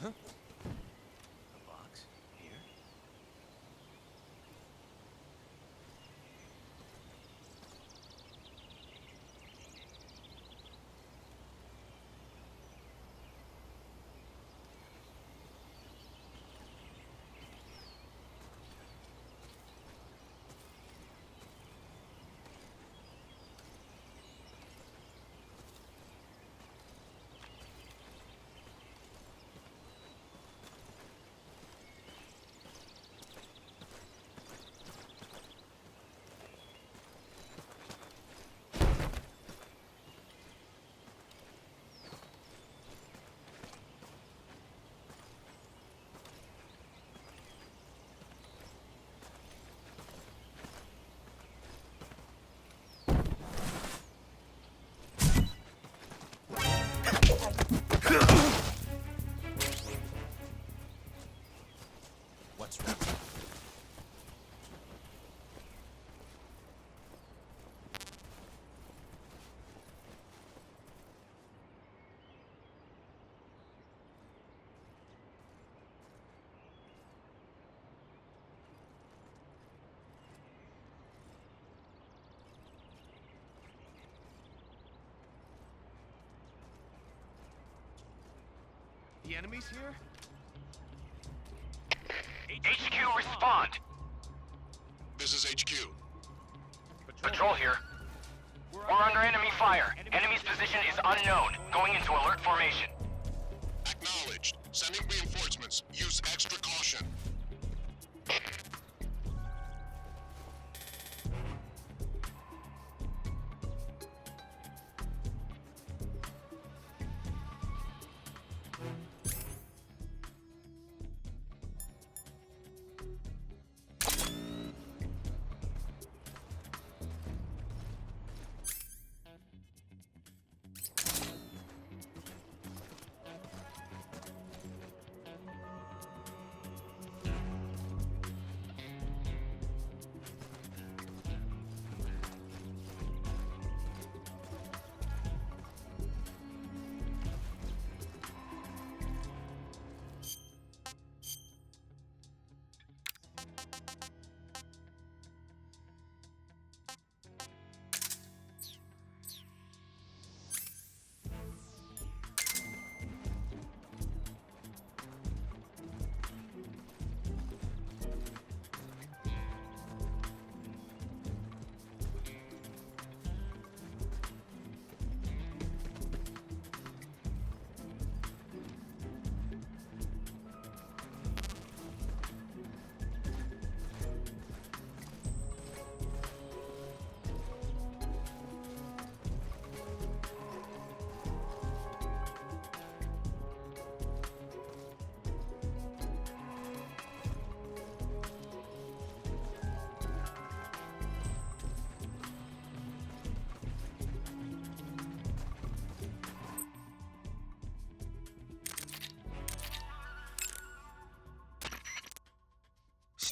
A box? Here? What's wrong? The enemy's here? HQ, respond. This is HQ. Patrol here. We're under enemy fire. Enemy's position is unknown. Going into alert formation. Acknowledged. Sending reinforcements. Use extra caution.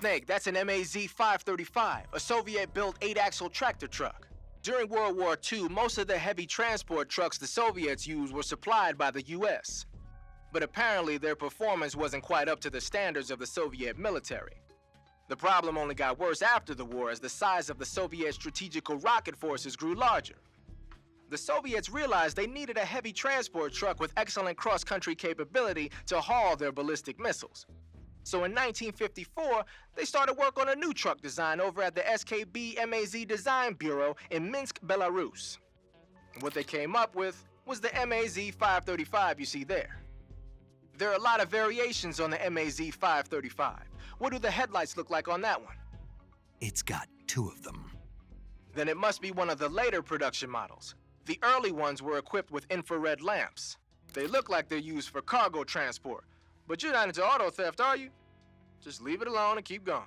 Snake, that's an MAZ-535, a Soviet-built 8-axle tractor truck. During World War II, most of the heavy transport trucks the Soviets used were supplied by the US. But apparently their performance wasn't quite up to the standards of the Soviet military. The problem only got worse after the war as the size of the Soviet strategical rocket forces grew larger. The Soviets realized they needed a heavy transport truck with excellent cross-country capability to haul their ballistic missiles. So in 1954, they started work on a new truck design over at the SKB MAZ Design Bureau in Minsk, Belarus. What they came up with was the MAZ-535 you see there. There are a lot of variations on the MAZ-535. What do the headlights look like on that one? It's got 2 of them. Then it must be one of the later production models. The early ones were equipped with infrared lamps. They look like they're used for cargo transport. But you're not into auto theft, are you? Just leave it alone and keep going.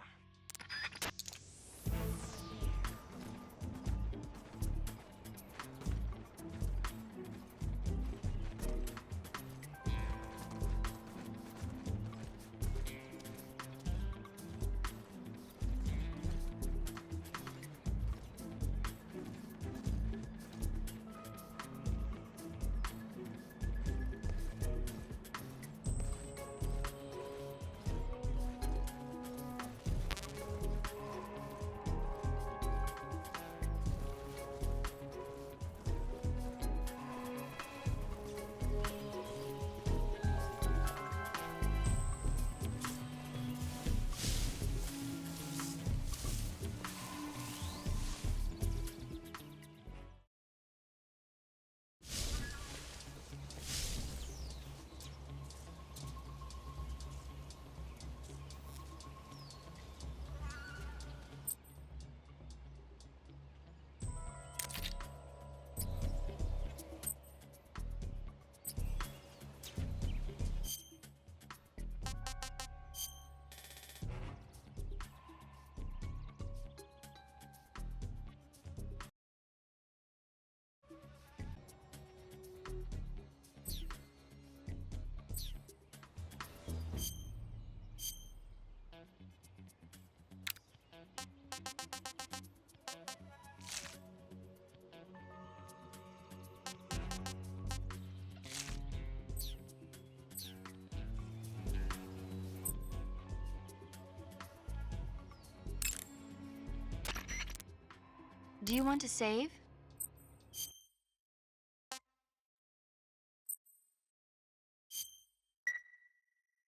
Do you want to save?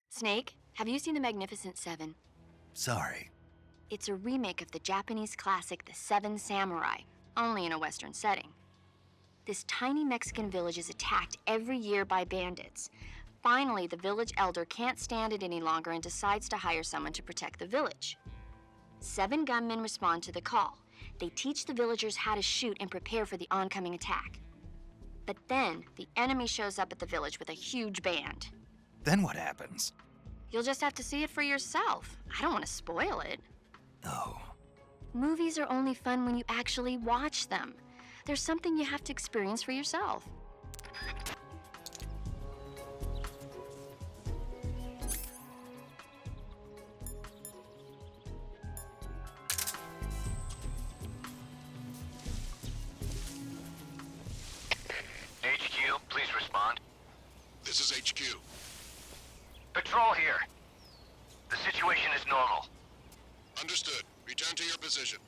Snake, have you seen The Magnificent Seven? Sorry. It's a remake of the Japanese classic The Seven Samurai, only in a Western setting. This tiny Mexican village is attacked every year by bandits. Finally, the village elder can't stand it any longer and decides to hire someone to protect the village. 7 gunmen respond to the call. They teach the villagers how to shoot and prepare for the oncoming attack. But then, the enemy shows up at the village with a huge band. Then what happens? You'll just have to see it for yourself. I don't want to spoil it. Oh. Movies are only fun when you actually watch them. There's something you have to experience for yourself. HQ, please respond. This is HQ. Patrol here. The situation is normal. Understood. Return to your position.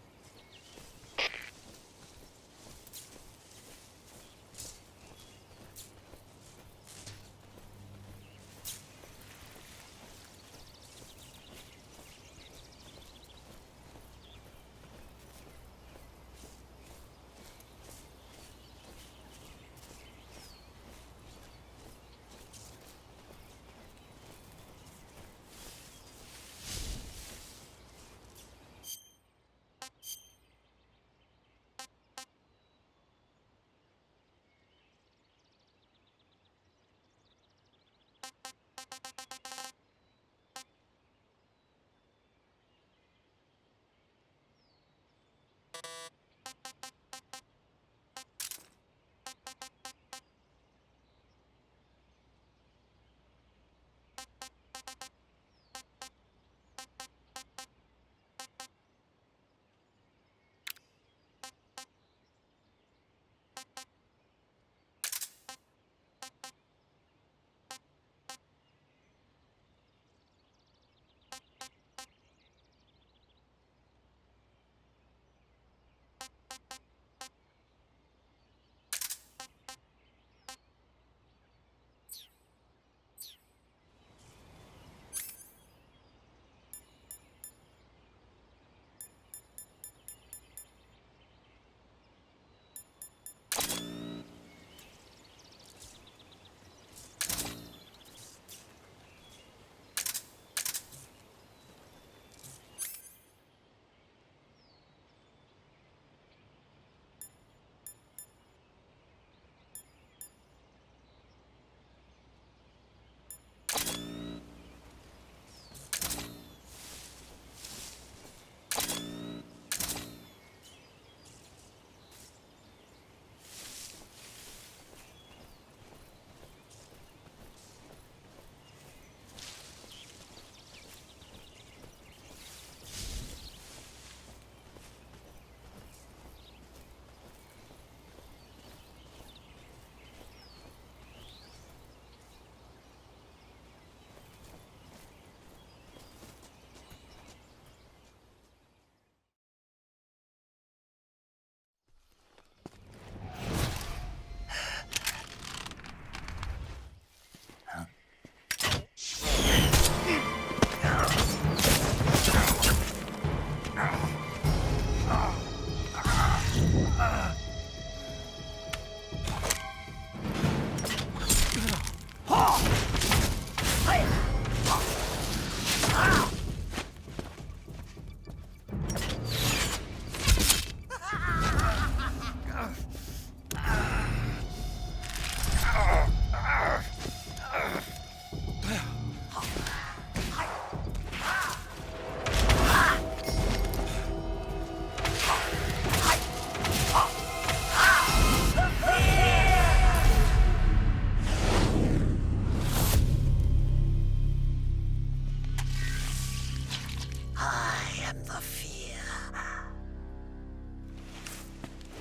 I am the fear.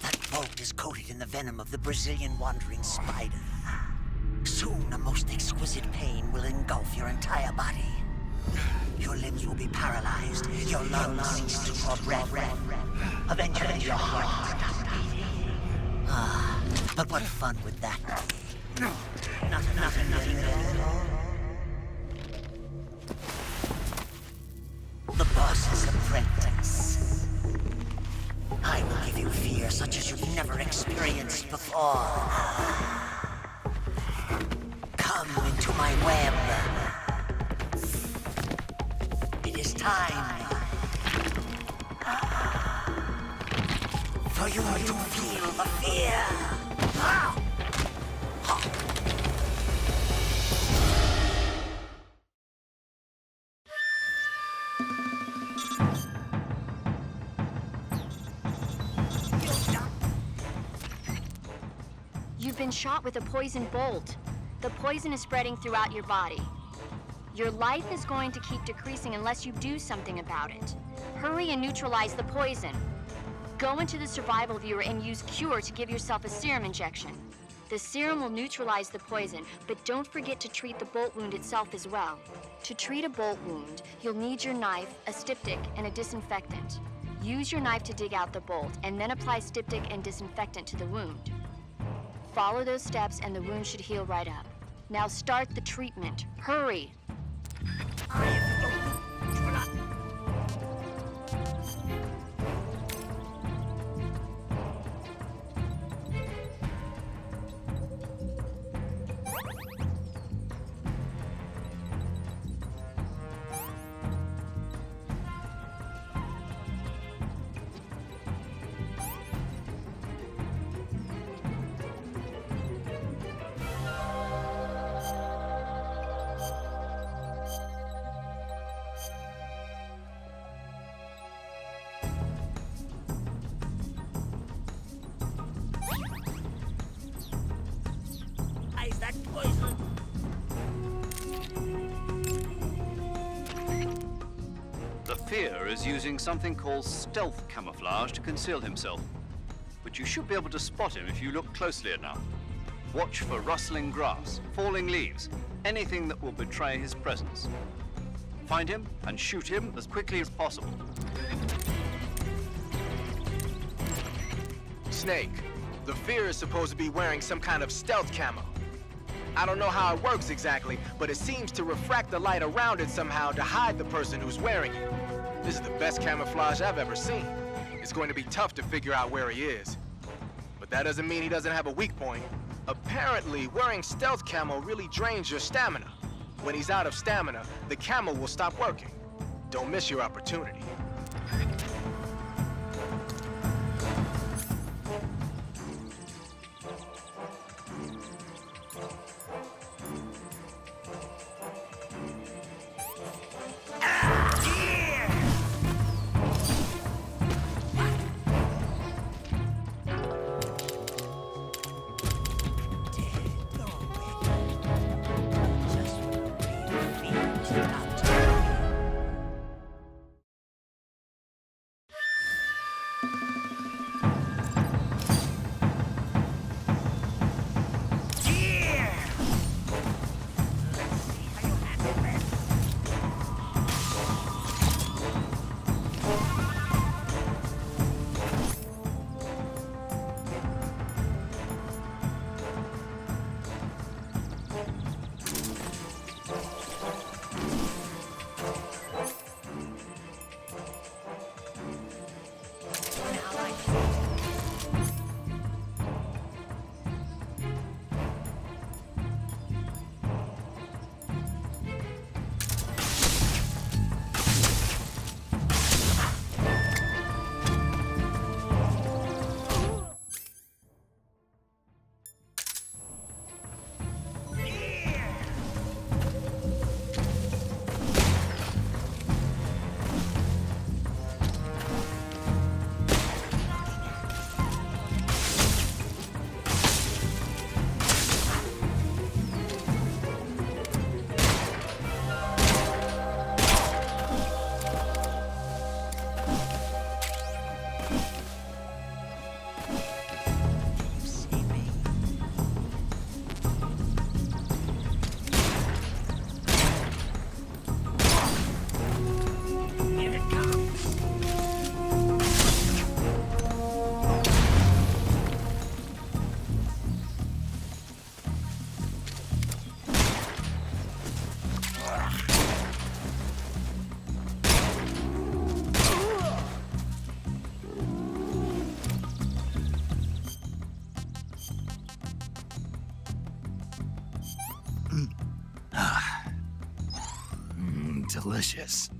That bolt is coated in the venom of the Brazilian wandering spider. Soon, a most exquisite pain will engulf your entire body. Your limbs will be paralyzed, your lungs cease to draw breath. Eventually, your heart will stop beating. Ah, but what fun would that be? Nothing. The boss's apprentice. I will give you fear such as you've never experienced before. Come into my web. It is time for you to feel the fear. You've been shot with a poison bolt. The poison is spreading throughout your body. Your life is going to keep decreasing unless you do something about it. Hurry and neutralize the poison. Go into the survival viewer and use Cure to give yourself a serum injection. The serum will neutralize the poison, but don't forget to treat the bolt wound itself as well. To treat a bolt wound, you'll need your knife, a styptic, and a disinfectant. Use your knife to dig out the bolt, and then apply styptic and disinfectant to the wound. Follow those steps and the wound should heal right up. Now start the treatment. Hurry! Is that poison? The fear is using something called stealth camouflage to conceal himself. But you should be able to spot him if you look closely enough. Watch for rustling grass, falling leaves, anything that will betray his presence. Find him and shoot him as quickly as possible. Snake, the fear is supposed to be wearing some kind of stealth camo. I don't know how it works exactly, but it seems to refract the light around it somehow to hide the person who's wearing it. This is the best camouflage I've ever seen. It's going to be tough to figure out where he is. But that doesn't mean he doesn't have a weak point. Apparently, wearing stealth camo really drains your stamina. When he's out of stamina, the camo will stop working. Don't miss your opportunity. You see me? Here it comes. Delicious.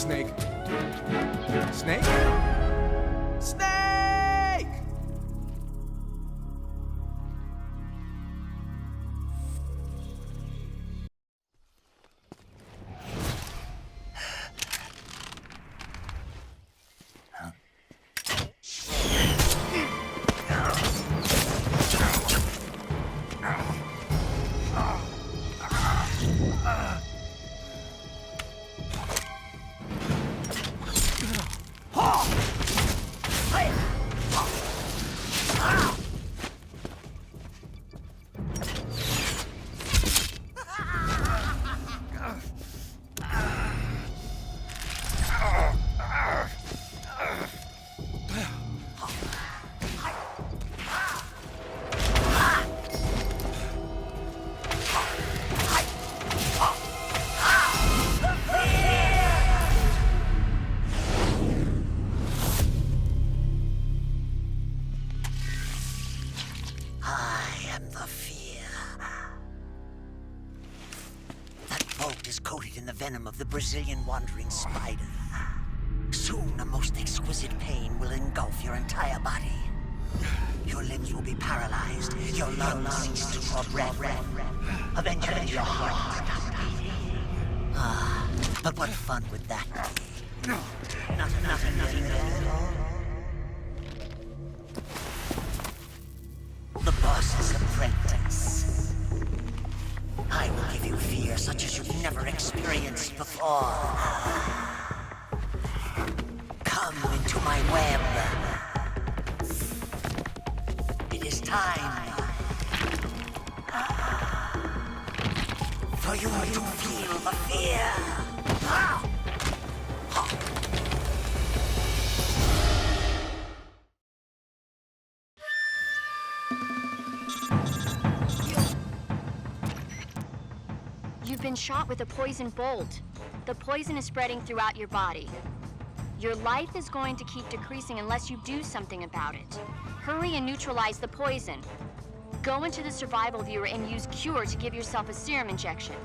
Snake. Snake? Snake! I am the fear. That boat is coated in the venom of the Brazilian wandering spider. Soon, a most exquisite pain will engulf your entire body. Your limbs will be paralyzed, your lungs cease to draw breath. Eventually, your heart will stop beating. Ah, but what fun would that be? Nothing at all. The boss's apprentice. I will give you fear such as you've never experienced before. Come into my web. It is time for you to feel the fear. You've been shot with a poison bolt. The poison is spreading throughout your body. Your life is going to keep decreasing unless you do something about it. Hurry and neutralize the poison. Go into the survival viewer and use Cure to give yourself a serum injection.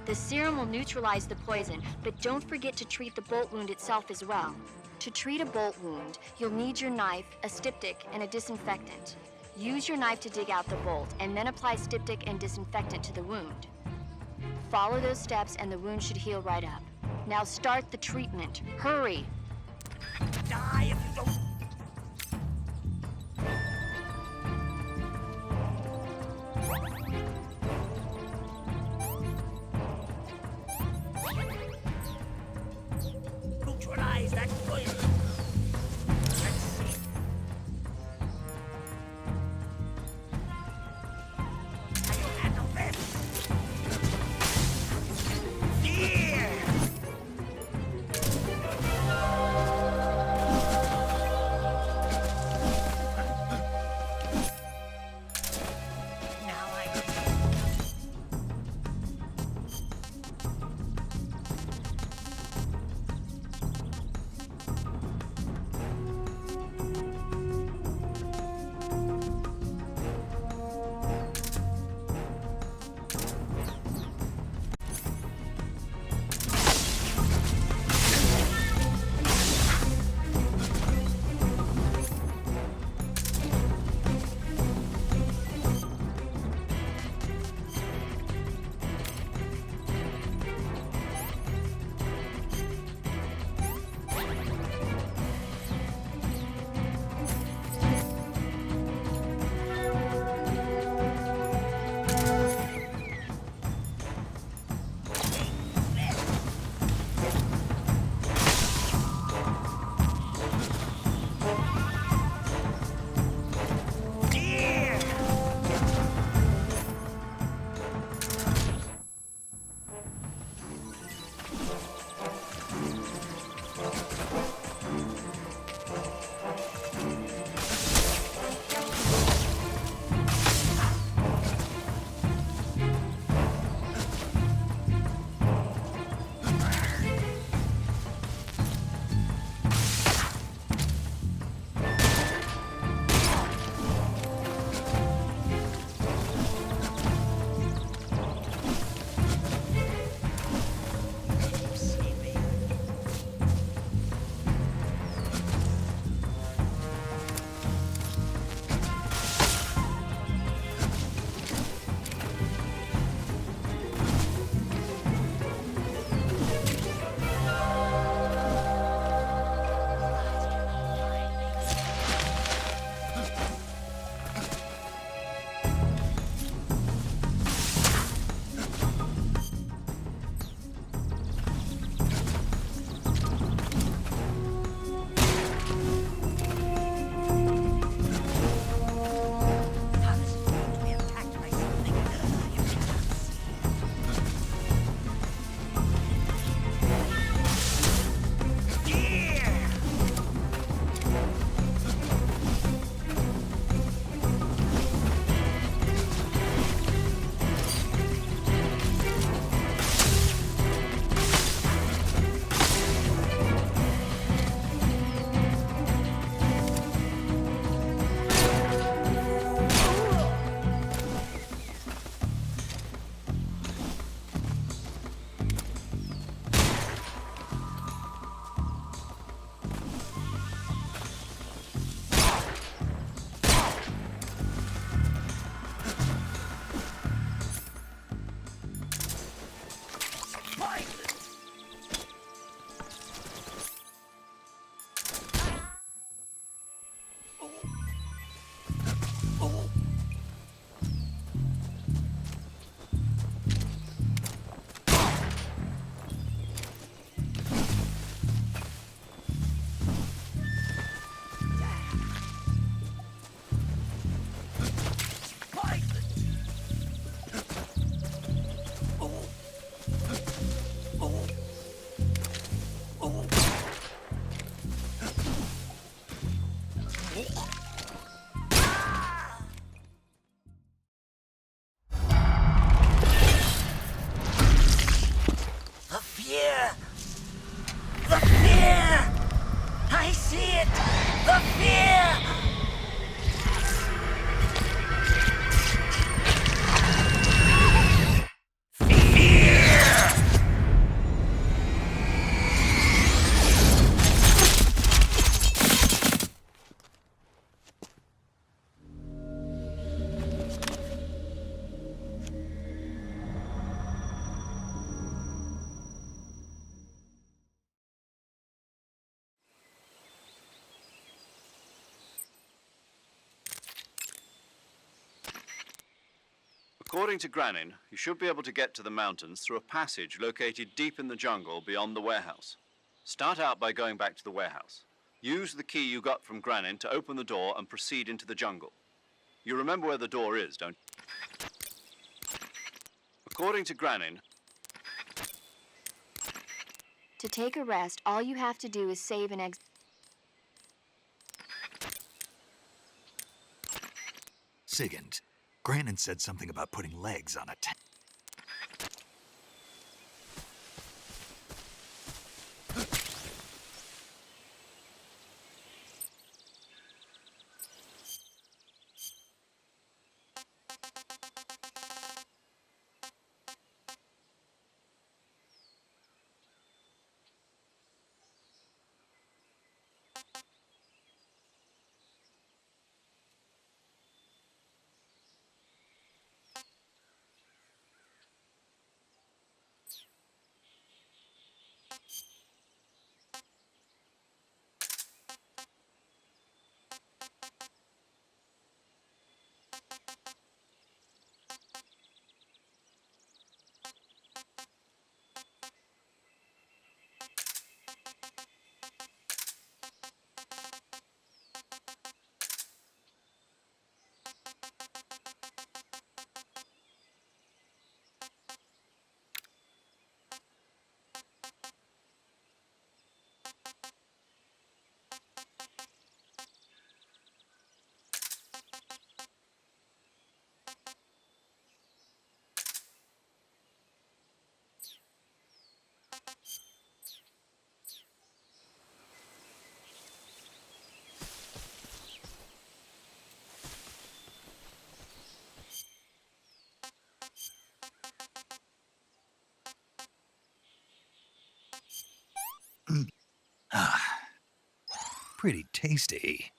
The serum will neutralize the poison, but don't forget to treat the bolt wound itself as well. To treat a bolt wound, you'll need your knife, a styptic, and a disinfectant. Use your knife to dig out the bolt, and then apply styptic and disinfectant to the wound. Follow those steps and the wound should heal right up. Now start the treatment. Hurry! Die if you don't. Neutralize that poison. Let's see. Can you handle this? Fear! According to Granin, you should be able to get to the mountains through a passage located deep in the jungle beyond the warehouse. Start out by going back to the warehouse. Use the key you got from Granin to open the door and proceed into the jungle. You remember where the door is, don't you? According to Granin, To take a rest, all you have to do is save and exit. Sigint, Grannon said something about putting legs on a tent. Pretty tasty.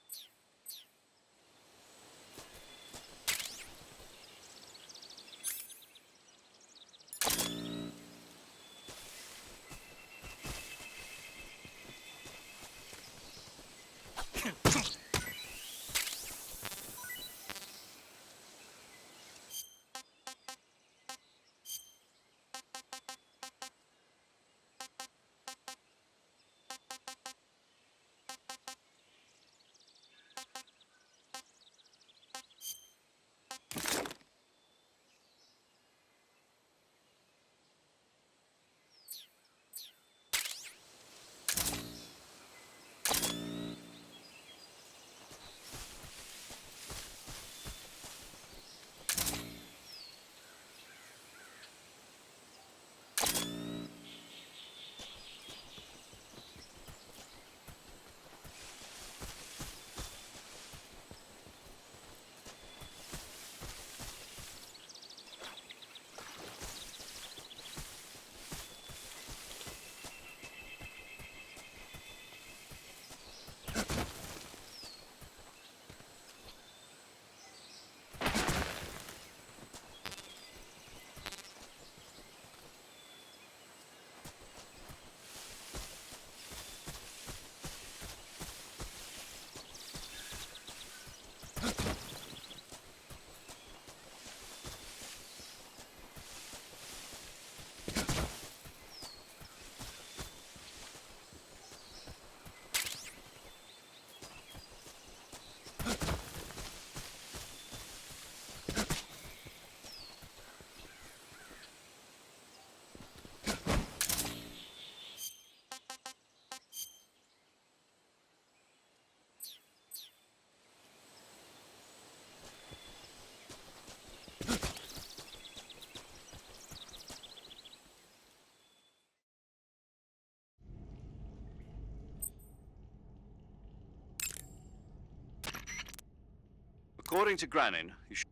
according to Granin, you should...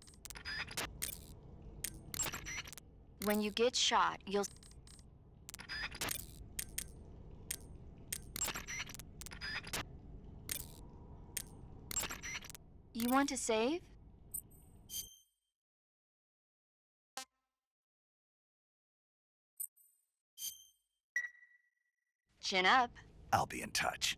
When you get shot, you'll... You want to save? Chin up. I'll be in touch.